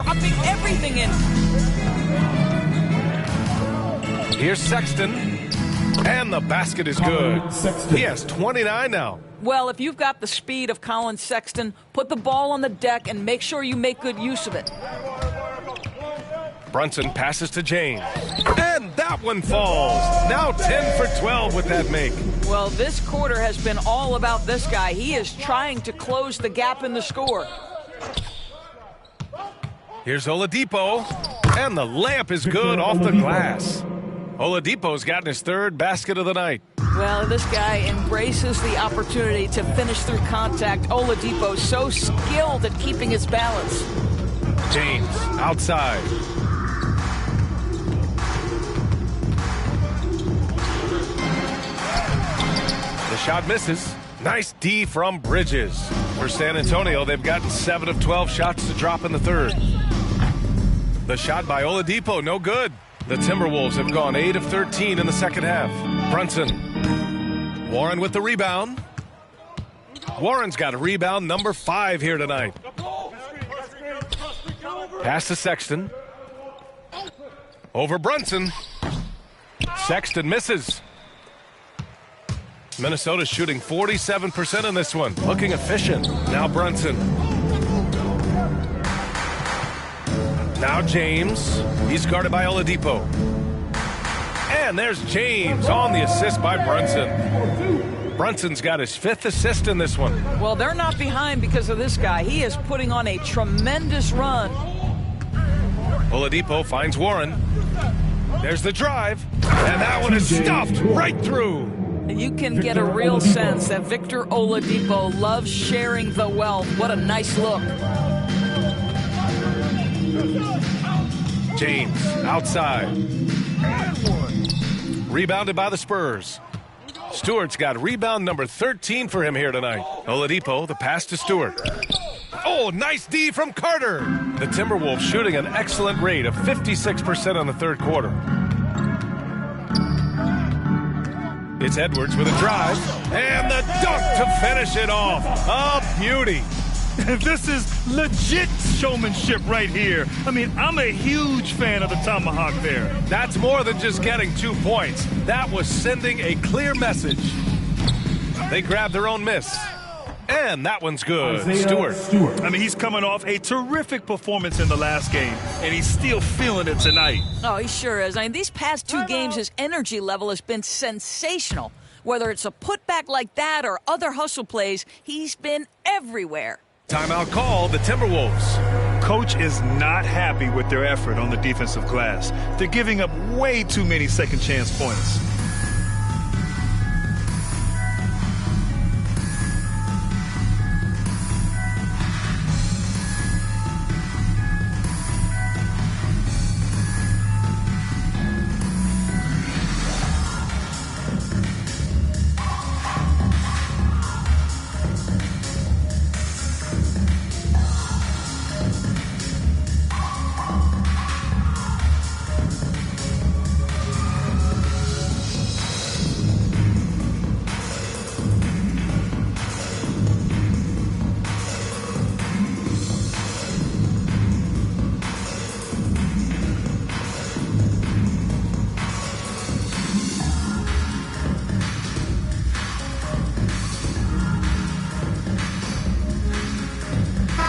[SPEAKER 7] dropping everything in.
[SPEAKER 4] Here's Sexton, and the basket is good. He has 29 now.
[SPEAKER 7] Well, if you've got the speed of Colin Sexton, put the ball on the deck and make sure you make good use of it.
[SPEAKER 4] Brunson passes to James, and that one falls. Now 10 for 12 with that make.
[SPEAKER 7] Well, this quarter has been all about this guy. He is trying to close the gap in the score.
[SPEAKER 4] Here's Oladipo, and the layup is good off the glass. Oladipo's gotten his third basket of the night.
[SPEAKER 7] Well, this guy embraces the opportunity to finish through contact. Oladipo so skilled at keeping his balance.
[SPEAKER 4] James outside. The shot misses. Nice D from Bridges. For San Antonio, they've gotten 7 of 12 shots to drop in the third. The shot by Oladipo, no good. The Timberwolves have gone 8 of 13 in the second half. Brunson. Warren with the rebound. Warren's got a rebound number 5 here tonight. Pass to Sexton. Over Brunson. Sexton misses. Minnesota's shooting 47% in this one. Looking efficient. Now Brunson. Now James. He's guarded by Oladipo. And there's James on the assist by Brunson. Brunson's got his 5th assist in this one.
[SPEAKER 7] Well, they're not behind because of this guy. He is putting on a tremendous run.
[SPEAKER 4] Oladipo finds Warren. There's the drive. And that one is stuffed right through.
[SPEAKER 7] You can get a real sense that Victor Oladipo loves sharing the wealth. What a nice look.
[SPEAKER 4] James outside. Rebounded by the Spurs. Stewart's got rebound number 13 for him here tonight. Oladipo, the pass to Stewart. Oh, nice D from Carter. The Timberwolves shooting an excellent rate of 56% in the third quarter. It's Edwards with a drive, and the dunk to finish it off. A beauty.
[SPEAKER 6] This is legit showmanship right here. I mean, I'm a huge fan of the tomahawk there.
[SPEAKER 4] That's more than just getting 2 points. That was sending a clear message. They grabbed their own miss. And that one's good. Stewart.
[SPEAKER 6] I mean, he's coming off a terrific performance in the last game, and he's still feeling it tonight.
[SPEAKER 7] Oh, he sure is. I mean, these past 2 games, his energy level has been sensational. Whether it's a putback like that or other hustle plays, he's been everywhere.
[SPEAKER 4] Timeout call, the Timberwolves.
[SPEAKER 6] Coach is not happy with their effort on the defensive glass. They're giving up way too many second chance points.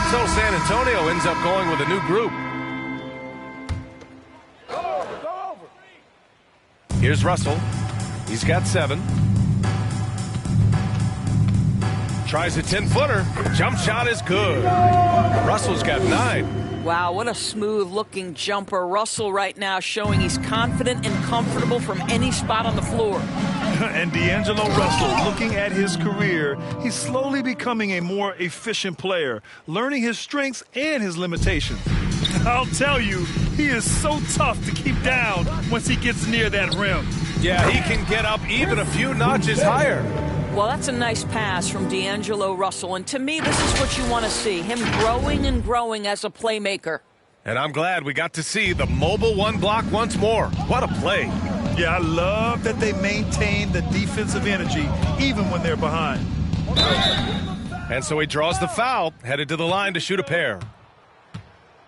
[SPEAKER 4] So San Antonio ends up going with a new group. Here's Russell. He's got 7. Tries a 10-footer. Jump shot is good. Russell's got 9.
[SPEAKER 7] Wow, what a smooth-looking jumper. Russell right now showing he's confident and comfortable from any spot on the floor.
[SPEAKER 6] And D'Angelo Russell, looking at his career, he's slowly becoming a more efficient player, learning his strengths and his limitations. I'll tell you, he is so tough to keep down once he gets near that rim.
[SPEAKER 4] Yeah, he can get up even a few notches higher.
[SPEAKER 7] Well, that's a nice pass from D'Angelo Russell, and to me, this is what you want to see, him growing and growing as a playmaker.
[SPEAKER 4] And I'm glad we got to see the mobile one block once more. What a play.
[SPEAKER 6] Yeah, I love that they maintain the defensive energy even when they're behind.
[SPEAKER 4] And so he draws the foul, headed to the line to shoot a pair.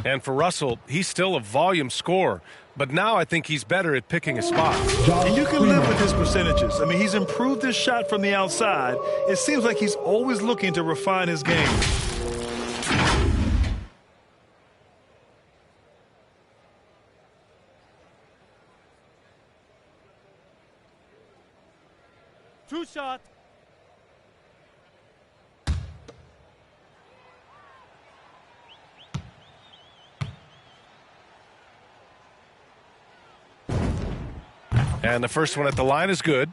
[SPEAKER 4] And for Russell, he's still a volume scorer, but now I think he's better at picking his spot.
[SPEAKER 6] And you can live with his percentages. I mean, he's improved his shot from the outside. It seems like he's always looking to refine his game.
[SPEAKER 9] Two shot.
[SPEAKER 4] And the first one at the line is good.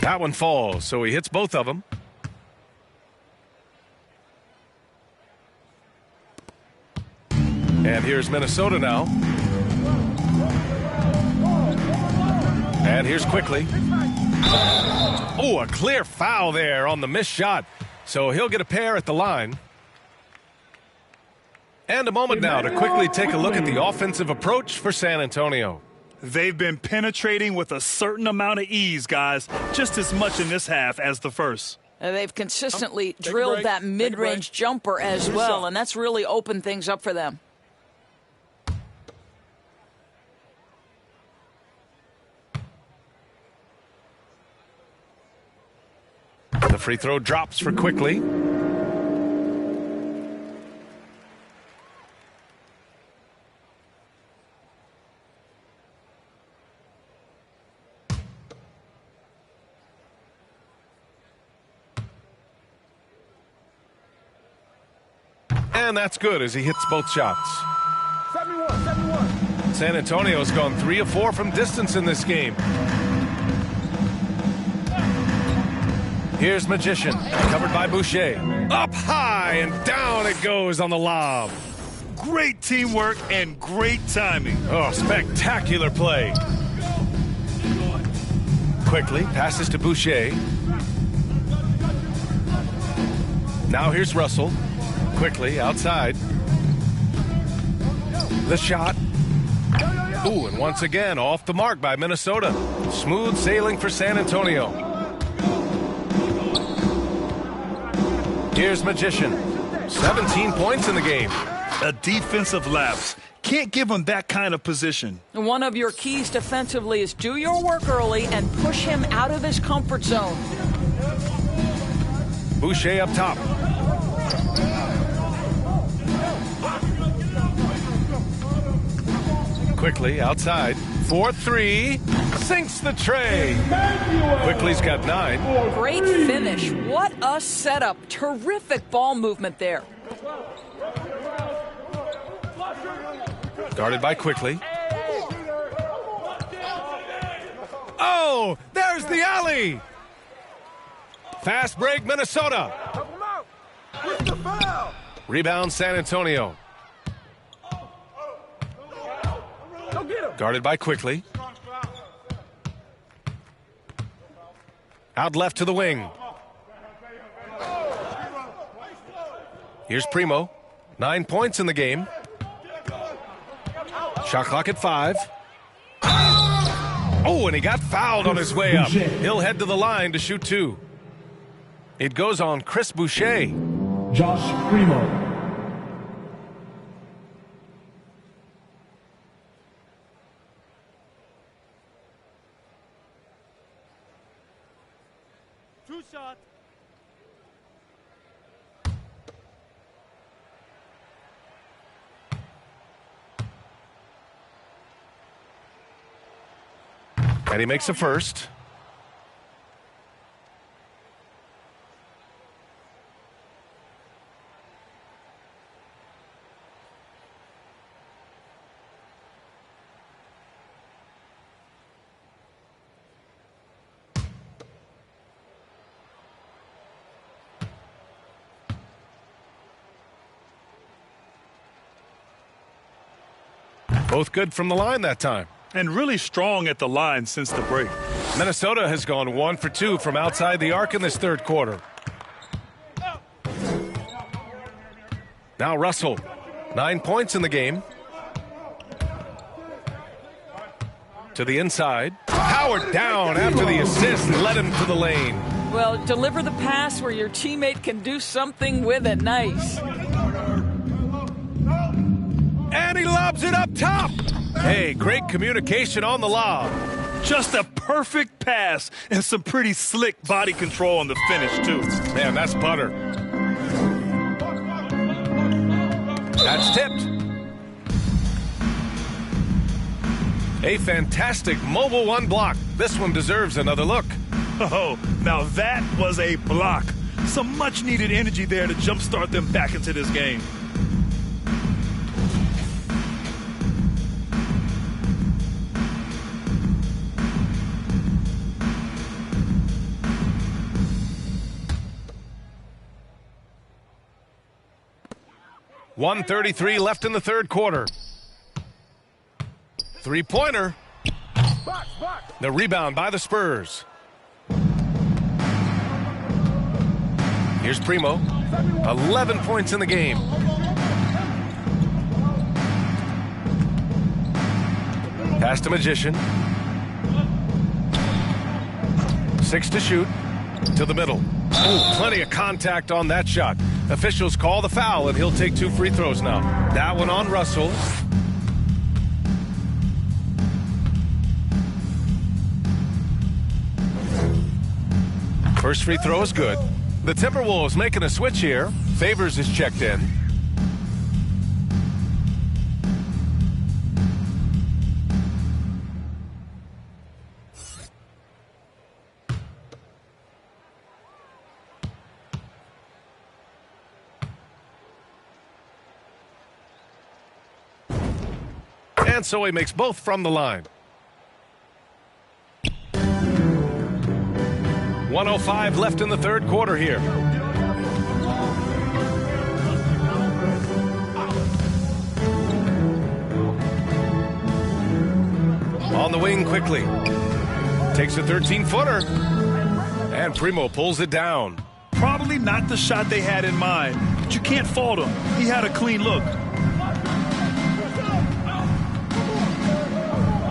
[SPEAKER 4] That one falls, so he hits both of them. And here's Minnesota now. And here's Quickly. Oh, a clear foul there on the missed shot. So he'll get a pair at the line. And a moment now to quickly take a look at the offensive approach for San Antonio.
[SPEAKER 6] They've been penetrating with a certain amount of ease, guys, just as much in this half as the first.
[SPEAKER 7] They've consistently drilled that mid-range jumper as well, and that's really opened things up for them.
[SPEAKER 4] The free throw drops for Quickly. And that's good as he hits both shots.
[SPEAKER 3] 71.
[SPEAKER 4] San Antonio's gone 3 of 4 from distance in this game. Here's Magician, covered by Boucher. Up high and down it goes on the lob.
[SPEAKER 6] Great teamwork and great timing.
[SPEAKER 4] Oh, spectacular play. Quickly passes to Boucher. Now here's Russell. Quickly outside. The shot. Ooh, and once again off the mark by Minnesota. Smooth sailing for San Antonio. Here's Magician. 17 points in the game.
[SPEAKER 6] A defensive lapse. Can't give him that kind of position.
[SPEAKER 7] One of your keys defensively is do your work early and push him out of his comfort zone.
[SPEAKER 4] Boucher up top. Quickly outside. 4-3. Sinks the tray. Quickly's got 9.
[SPEAKER 7] Great finish. What a setup. Terrific ball movement there.
[SPEAKER 4] Guarded by Quickly. Oh, there's the alley. Fast break, Minnesota. Rebound, San Antonio. Guarded by Quickly. Out left to the wing. Here's Primo. 9 points in the game. Shot clock at 5. Oh, and he got fouled on his way up. He'll head to the line to shoot 2. It goes on Chris Boucher.
[SPEAKER 3] Josh Primo.
[SPEAKER 9] Two shot.
[SPEAKER 4] And he makes a first. Both good from the line that time.
[SPEAKER 6] And really strong at the line since the break.
[SPEAKER 4] Minnesota has gone 1 for 2 from outside the arc in this third quarter. Now Russell, 9 points in the game. To the inside. Howard down after the assist led him to the lane.
[SPEAKER 7] Well, deliver the pass where your teammate can do something with it. Nice.
[SPEAKER 4] And he lobs it up top. Hey, great communication on the lob.
[SPEAKER 6] Just a perfect pass and some pretty slick body control on the finish, too.
[SPEAKER 4] Man, that's butter. That's tipped. A fantastic mobile one block. This one deserves another look.
[SPEAKER 6] Oh, now that was a block. Some much-needed energy there to jumpstart them back into this game.
[SPEAKER 4] .133 left in the third quarter. Three-pointer. The rebound by the Spurs. Here's Primo. 11 points in the game. Pass to Magician. 6 to shoot. To the middle. Oh, plenty of contact on that shot. Officials call the foul, and he'll take 2 free throws now. That one on Russell. First free throw is good. The Timberwolves making a switch here. Favors is checked in. And so he makes both from the line. 1:05 left in the third quarter here. On the wing quickly. Takes a 13-footer. And Primo pulls it down.
[SPEAKER 6] Probably not the shot they had in mind, but you can't fault him. He had a clean look.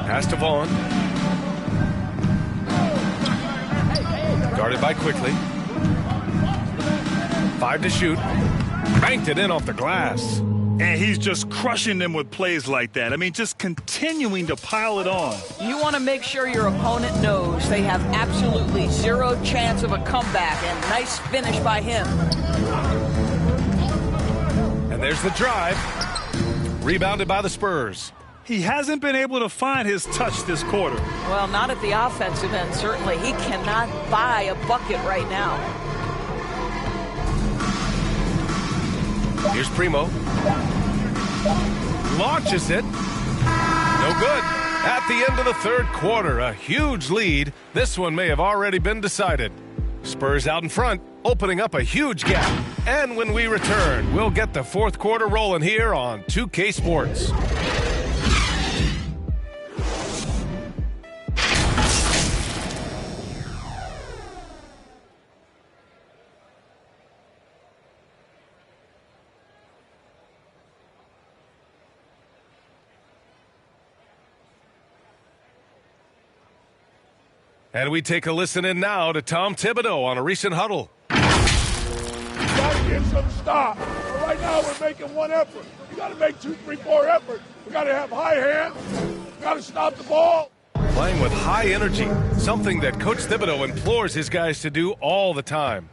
[SPEAKER 4] Pass to Vaughn. Guarded by Quickly. 5 to shoot. Banked it in off the glass.
[SPEAKER 6] And he's just crushing them with plays like that. I mean, just continuing to pile it on.
[SPEAKER 7] You want to make sure your opponent knows they have absolutely zero chance of a comeback, and nice finish by him.
[SPEAKER 4] And there's the drive. Rebounded by the Spurs.
[SPEAKER 6] He hasn't been able to find his touch this quarter.
[SPEAKER 7] Well, not at the offensive end, certainly. He cannot buy a bucket right now.
[SPEAKER 4] Here's Primo. Launches it. No good. At the end of the third quarter, a huge lead. This one may have already been decided. Spurs out in front, opening up a huge gap. And when we return, we'll get the fourth quarter rolling here on 2K Sports. And we take a listen in now to Tom Thibodeau on a recent huddle.
[SPEAKER 3] Got to get some stop. But right now we're making one effort. You got to make 2, 3, 4 efforts. We got to have high hands. We got to stop the ball.
[SPEAKER 4] Playing with high energy, something that Coach Thibodeau implores his guys to do all the time.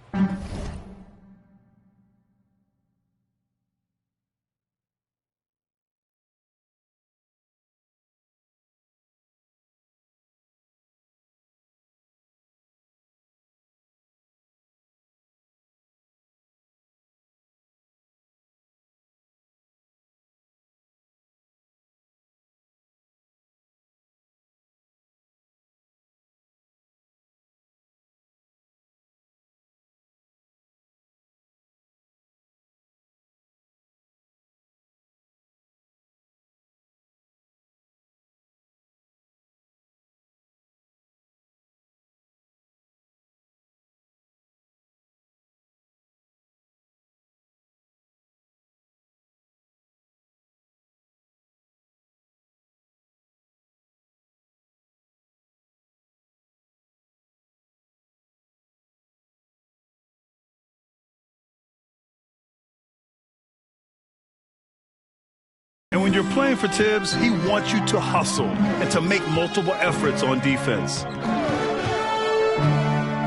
[SPEAKER 6] when you're playing for Tibbs, he wants you to hustle and to make multiple efforts on defense.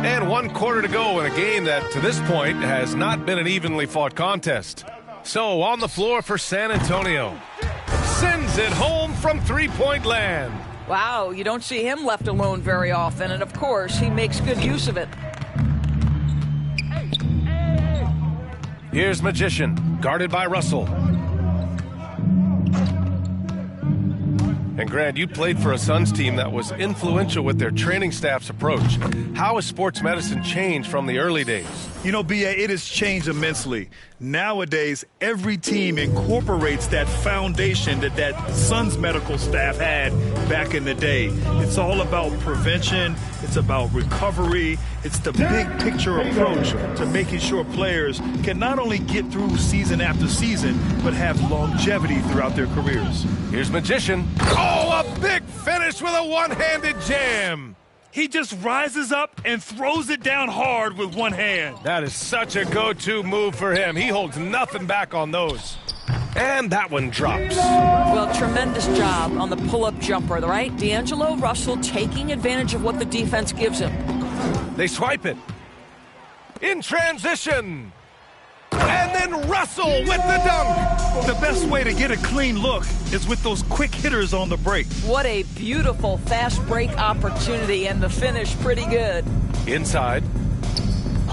[SPEAKER 4] And 1 quarter to go in a game that, to this point, has not been an evenly fought contest. So, on the floor for San Antonio. Sends it home from three-point land.
[SPEAKER 7] Wow, you don't see him left alone very often, and of course, he makes good use of it.
[SPEAKER 4] Here's Magician, guarded by Russell. And Grant, you played for a Suns team that was influential with their training staff's approach. How has sports medicine changed from the early days?
[SPEAKER 6] You know, B.A., it has changed immensely. Nowadays, every team incorporates that foundation that Suns medical staff had back in the day. It's all about prevention. It's about recovery. It's the big picture approach to making sure players can not only get through season after season, but have longevity throughout their careers.
[SPEAKER 4] Here's Magician. Oh, a big finish with a one-handed jam.
[SPEAKER 6] He just rises up and throws it down hard with one hand.
[SPEAKER 4] That is such a go-to move for him. He holds nothing back on those. And that one drops.
[SPEAKER 7] Well, tremendous job on the pull-up jumper, right? D'Angelo Russell taking advantage of what the defense gives him.
[SPEAKER 4] They swipe it. In transition. And then Russell with the dunk.
[SPEAKER 6] The best way to get a clean look is with those quick hitters on the break.
[SPEAKER 7] What a beautiful fast break opportunity, and the finish pretty good.
[SPEAKER 4] Inside.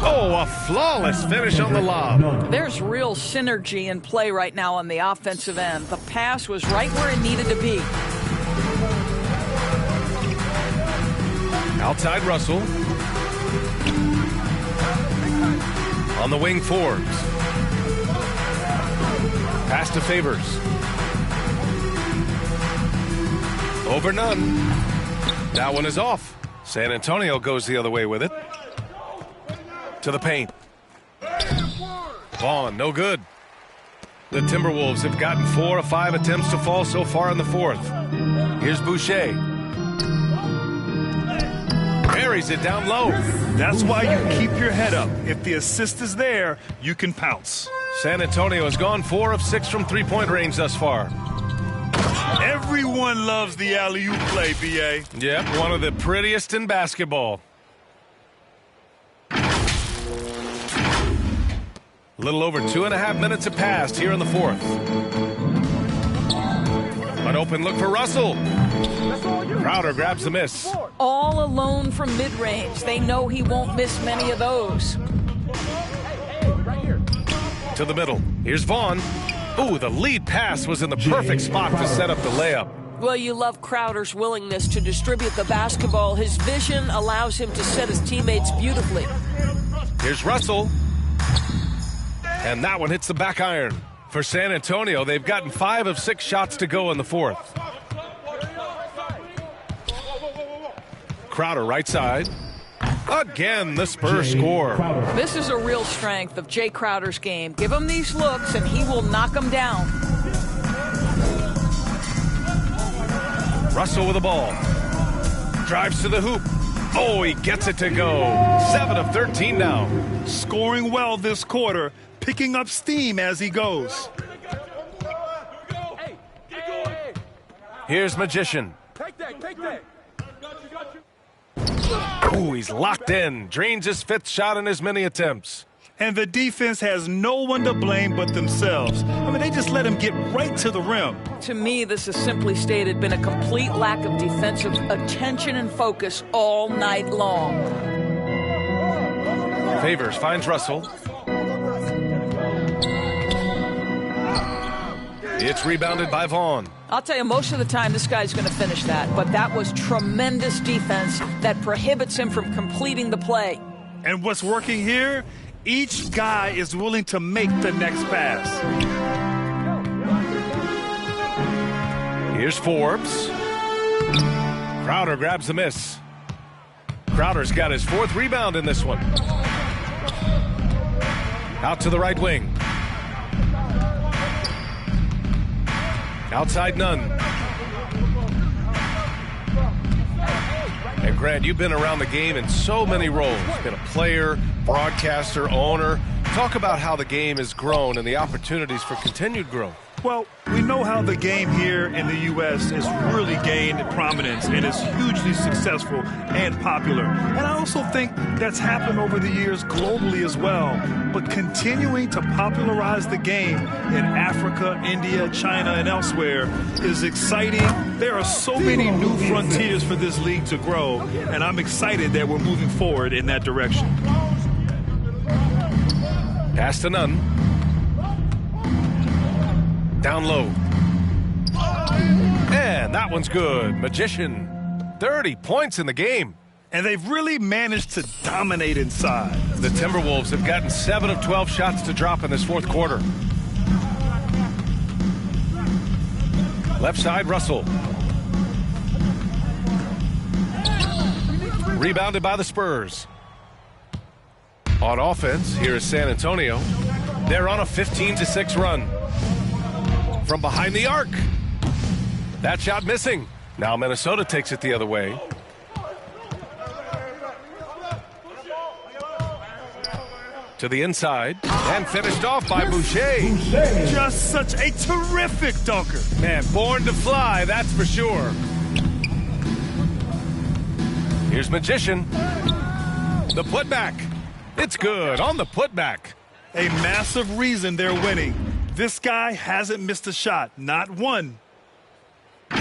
[SPEAKER 4] Oh, a flawless finish on the lob.
[SPEAKER 7] There's real synergy in play right now on the offensive end. The pass was right where it needed to be.
[SPEAKER 4] Outside Russell. On the wing, Forbes. Pass to Favors. Over none. That one is off. San Antonio goes the other way with it. To the paint. Vaughn, no good. The Timberwolves have gotten 4 of 5 attempts to fall so far in the fourth. Here's Boucher. Buries it down low.
[SPEAKER 6] That's why you keep your head up. If the assist is there, you can pounce.
[SPEAKER 4] San Antonio has gone 4 of 6 from three-point range thus far.
[SPEAKER 6] Everyone loves the alley-oop play, B.A.
[SPEAKER 4] Yep, one of the prettiest in basketball. A little over 2.5 minutes have passed here in the fourth. An open look for Russell. Crowder grabs the miss.
[SPEAKER 7] All alone from mid-range. They know he won't miss many of those.
[SPEAKER 4] To the middle. Here's Vaughn. Ooh, the lead pass was in the perfect spot to set up the layup.
[SPEAKER 7] Well, you love Crowder's willingness to distribute the basketball. His vision allows him to set his teammates beautifully.
[SPEAKER 4] Here's Russell. And that one hits the back iron. For San Antonio, they've gotten 5 of 6 shots to go in the fourth. Crowder right side. Again, the Spurs score.
[SPEAKER 7] This is a real strength of Jay Crowder's game. Give him these looks, and he will knock them down.
[SPEAKER 4] Russell with the ball. Drives to the hoop. Oh, he gets it to go. 7 of 13 now.
[SPEAKER 6] Scoring well this quarter, picking up steam as he goes.
[SPEAKER 4] Here's Magician. Ooh, he's locked in. Drains his 5th shot in his many attempts.
[SPEAKER 6] And the defense has no one to blame but themselves. I mean, they just let him get right to the rim.
[SPEAKER 7] To me, this has simply stated been a complete lack of defensive attention and focus all night long.
[SPEAKER 4] Favors finds Russell. It's rebounded by Vaughn.
[SPEAKER 7] I'll tell you, most of the time this guy's going to finish that, but that was tremendous defense that prohibits him from completing the play.
[SPEAKER 6] And what's working here? Each guy is willing to make the next pass.
[SPEAKER 4] Here's Forbes. Crowder grabs the miss. Crowder's got his 4th rebound in this one. Out to the right wing. Outside none. And Grant, you've been around the game in so many roles. Been a player, broadcaster, owner. Talk about how the game has grown and the opportunities for continued growth.
[SPEAKER 6] Well, we know how the game here in the U.S. has really gained prominence and is hugely successful and popular. And I also think that's happened over the years globally as well. But continuing to popularize the game in Africa, India, China, and elsewhere is exciting. There are so many new frontiers for this league to grow, and I'm excited that we're moving forward in that direction.
[SPEAKER 4] Pass to none. Down low. And that one's good. Magician. 30 points in the game.
[SPEAKER 6] And they've really managed to dominate inside.
[SPEAKER 4] The Timberwolves have gotten 7 of 12 shots to drop in this fourth quarter. Left side, Russell. Rebounded by the Spurs. On offense, here is San Antonio. They're on a 15-6 run. From behind the arc. That shot missing. Now Minnesota takes it the other way. To the inside. And finished off by Boucher.
[SPEAKER 6] Just such a terrific dunker.
[SPEAKER 4] Man, born to fly, that's for sure. Here's Magician. The putback. It's good on the putback.
[SPEAKER 6] A massive reason they're winning. This guy hasn't missed a shot, not one.
[SPEAKER 4] The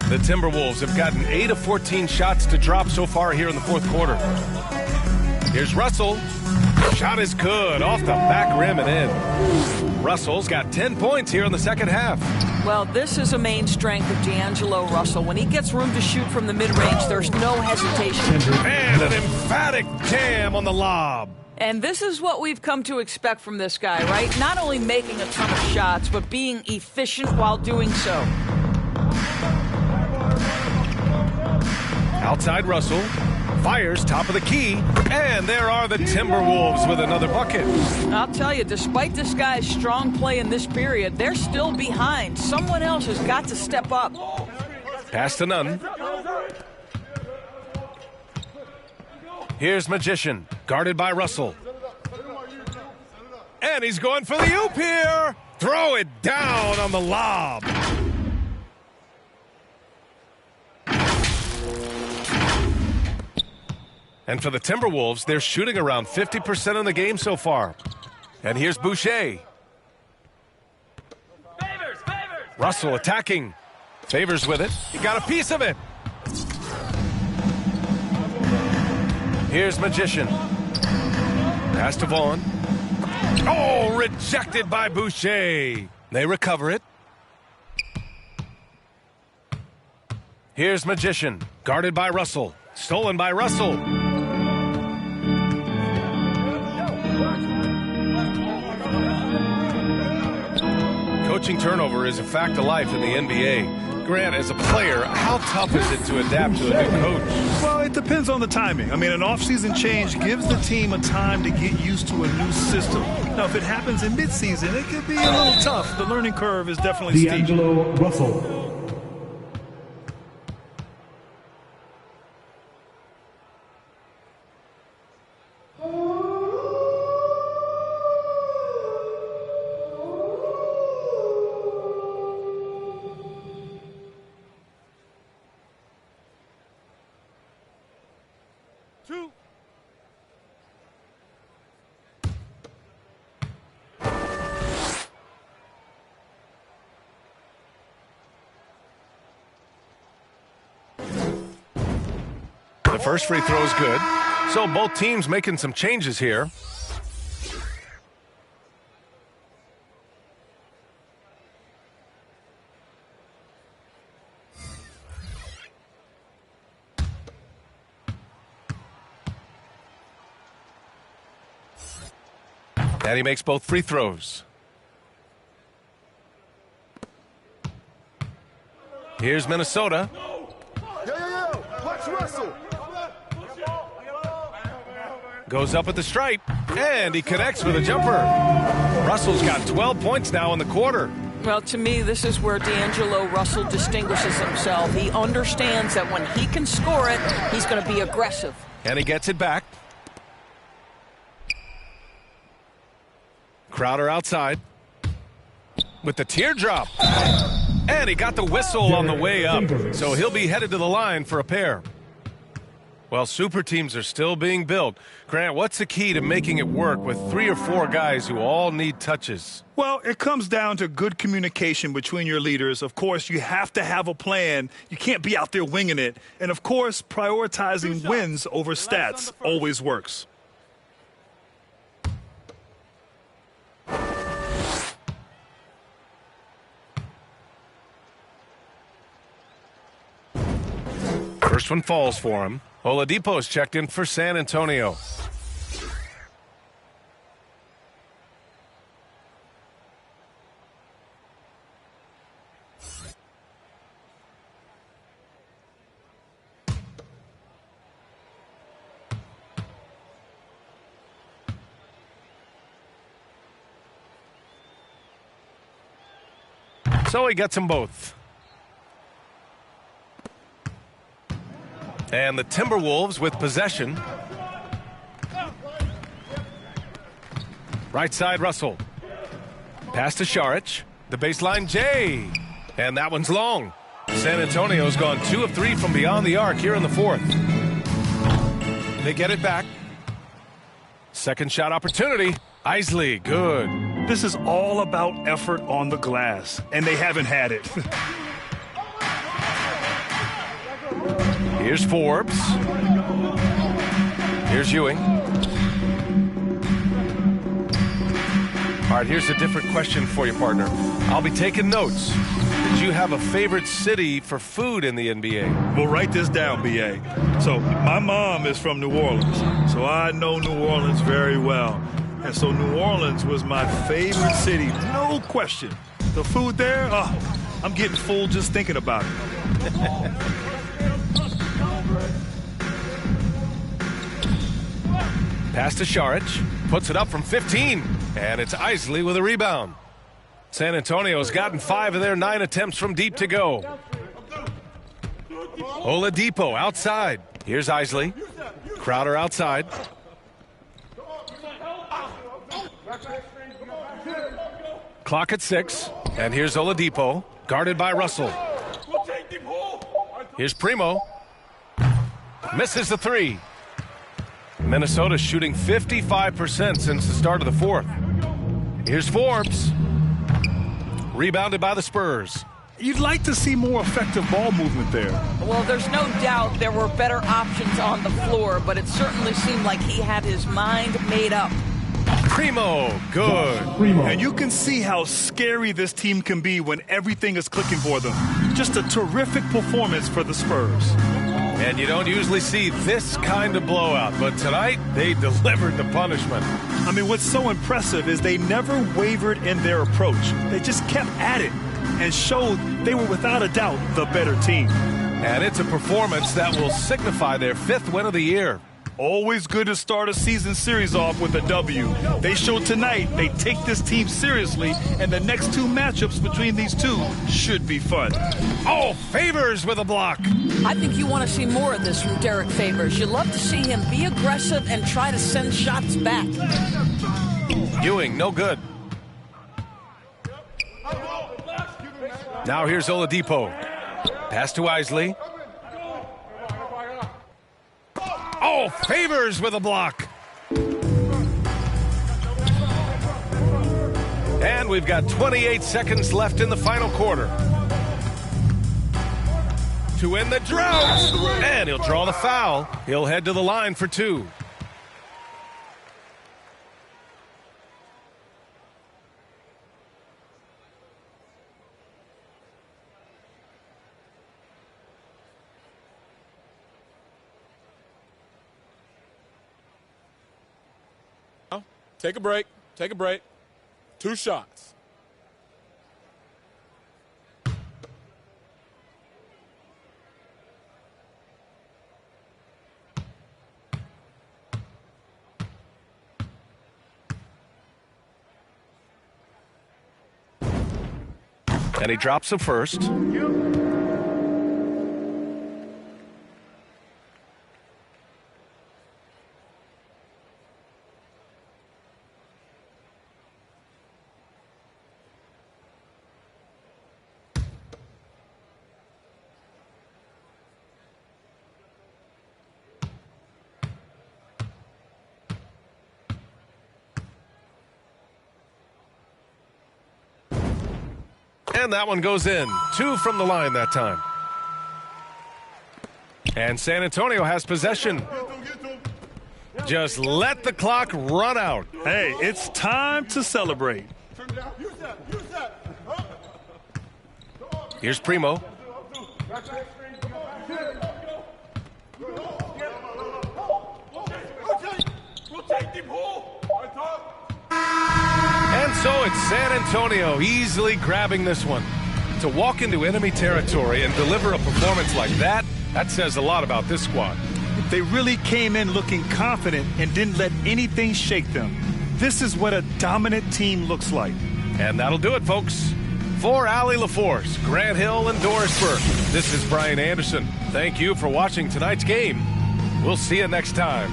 [SPEAKER 4] Timberwolves have gotten 8 of 14 shots to drop so far here in the fourth quarter. Here's Russell. Shot is good, off the back rim and in. Russell's got 10 points here in the second half.
[SPEAKER 7] Well, this is a main strength of D'Angelo Russell. When he gets room to shoot from the mid-range, there's no hesitation.
[SPEAKER 4] And an emphatic jam on the lob.
[SPEAKER 7] And this is what we've come to expect from this guy, right? Not only making a ton of shots, but being efficient while doing so.
[SPEAKER 4] Outside Russell. Fires top of the key. And there are the Timberwolves with another bucket.
[SPEAKER 7] I'll tell you, despite this guy's strong play in this period, they're still behind. Someone else has got to step up.
[SPEAKER 4] Pass to none. Here's Magician, guarded by Russell. And he's going for the oop here. Throw it down on the lob. And for the Timberwolves, they're shooting around 50% in the game so far. And here's Boucher. Russell attacking. Favors with it. He got a piece of it. Here's Magician. Pass to Vaughn. Oh, rejected by Boucher. They recover it. Here's Magician. Guarded by Russell. Stolen by Russell. Coaching turnover is a fact of life in the NBA. Grant, as a player, how tough is it to adapt to a new coach?
[SPEAKER 6] Well, it depends on the timing. I mean, an offseason change gives the team a time to get used to a new system. Now, if it happens in midseason, it could be a little tough. The learning curve is definitely steep.
[SPEAKER 10] D'Angelo Russell.
[SPEAKER 4] The first free throw is good. So both teams making some changes here. And he makes both free throws. Here's Minnesota.
[SPEAKER 3] Watch Russell.
[SPEAKER 4] Goes up at the stripe, and he connects with a jumper. Russell's got 12 points now in the quarter.
[SPEAKER 7] Well, to me, this is where D'Angelo Russell distinguishes himself. He understands that when he can score it, he's going to be aggressive.
[SPEAKER 4] And he gets it back. Crowder outside with the teardrop. And he got the whistle on the way up, so he'll be headed to the line for a pair. Well, super teams are still being built. Grant, what's the key to making it work with 3 or 4 guys who all need touches?
[SPEAKER 6] Well, it comes down to good communication between your leaders. Of course, you have to have a plan. You can't be out there winging it. And, of course, prioritizing wins over stats always works.
[SPEAKER 4] First one falls for him. Oladipo's checked in for San Antonio. So he gets them both. And the Timberwolves with possession. Right side, Russell. Pass to Šarić. The baseline, Jay. And that one's long. San Antonio's gone 2 of 3 from beyond the arc here in the 4th. They get it back. Second shot opportunity. Isley, good.
[SPEAKER 6] This is all about effort on the glass, and they haven't had it.
[SPEAKER 4] Here's Forbes. Here's Ewing. All right, here's a different question for you, partner. I'll be taking notes. Did you have a favorite city for food in the NBA?
[SPEAKER 6] Well, write this down, B.A. So my mom is from New Orleans, so I know New Orleans very well. And so New Orleans was my favorite city, no question. The food there, I'm getting full just thinking about it.
[SPEAKER 4] Pass to Šarić, puts it up from 15, and it's Isley with a rebound. San Antonio's gotten 5 of their 9 attempts from deep to go. Oladipo outside. Here's Isley. Crowder outside. Clock at 6, and here's Oladipo, guarded by Russell. Here's Primo. Misses the 3. Minnesota shooting 55% since the start of the 4th. Here's Forbes. Rebounded by the Spurs.
[SPEAKER 6] You'd like to see more effective ball movement there.
[SPEAKER 7] Well, there's no doubt there were better options on the floor, but it certainly seemed like he had his mind made up.
[SPEAKER 4] Primo, good.
[SPEAKER 6] And you can see how scary this team can be when everything is clicking for them. Just a terrific performance for the Spurs.
[SPEAKER 4] And you don't usually see this kind of blowout, but tonight they delivered the punishment.
[SPEAKER 6] I mean, what's so impressive is they never wavered in their approach. They just kept at it and showed they were without a doubt the better team.
[SPEAKER 4] And it's a performance that will signify their 5th win of the year.
[SPEAKER 6] Always good to start a season series off with a W. They showed tonight they take this team seriously, and the next 2 matchups between these two should be fun.
[SPEAKER 4] Oh, Favors with a block.
[SPEAKER 7] I think you want to see more of this from Derek Favors. You love to see him be aggressive and try to send shots back.
[SPEAKER 4] Ewing, no good. Now here's Oladipo. Pass to Isley. Oh, Favors with a block. And we've got 28 seconds left in the final quarter. To win the drought. And he'll draw the foul. He'll head to the line for 2.
[SPEAKER 3] Take a break. Take a break. 2 shots.
[SPEAKER 4] And he drops the first. And that one goes in. 2 from the line that time. And San Antonio has possession. Just let the clock run out.
[SPEAKER 6] Hey, it's time to celebrate.
[SPEAKER 4] Here's Primo. And so it's San Antonio easily grabbing this one. To walk into enemy territory and deliver a performance like that, that says a lot about this squad.
[SPEAKER 6] They really came in looking confident and didn't let anything shake them. This is what a dominant team looks like.
[SPEAKER 4] And that'll do it, folks. For Allie LaForce, Grant Hill, and Doris Burke, this is Brian Anderson. Thank you for watching tonight's game. We'll see you next time.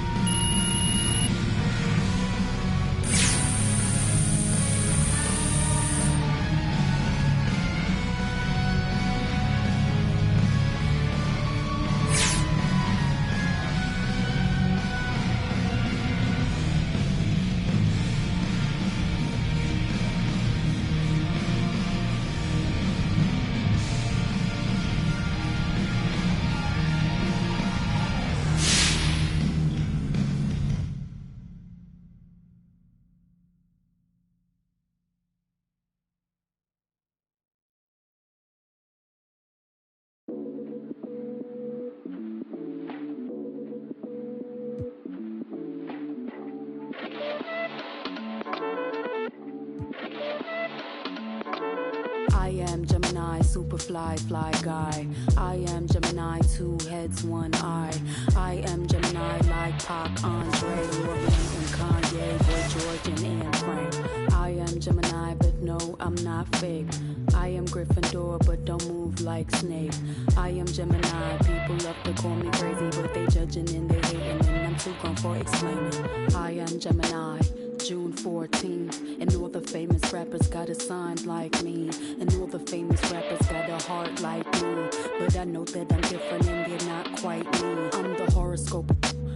[SPEAKER 10] I am Gemini, super fly guy. I am Gemini, 2 heads, 1 eye. I am Gemini like Pac, Andre, Lauren, and Kanye, Boy George, and Anne Frank. I am Gemini, but no, I'm not fake. I am Gryffindor, but don't move like Snape. I am Gemini, people love to call me crazy, but they judging and they hating, and I'm too gone for explaining. I am Gemini, June 14th, and all the famous rappers got a sign like me, and all the famous rappers got a heart like me, but I know that I'm different and they're not quite me. I'm the horoscope,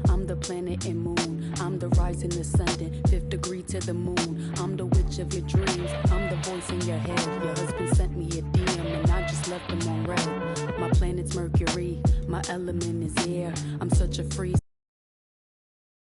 [SPEAKER 10] I'm the planet and moon, I'm the rising ascendant, 5th degree to the moon, I'm the witch of your dreams, I'm the voice in your head. Your husband sent me a DM and I just left him on red. My planet's Mercury, my element is air, I'm such a free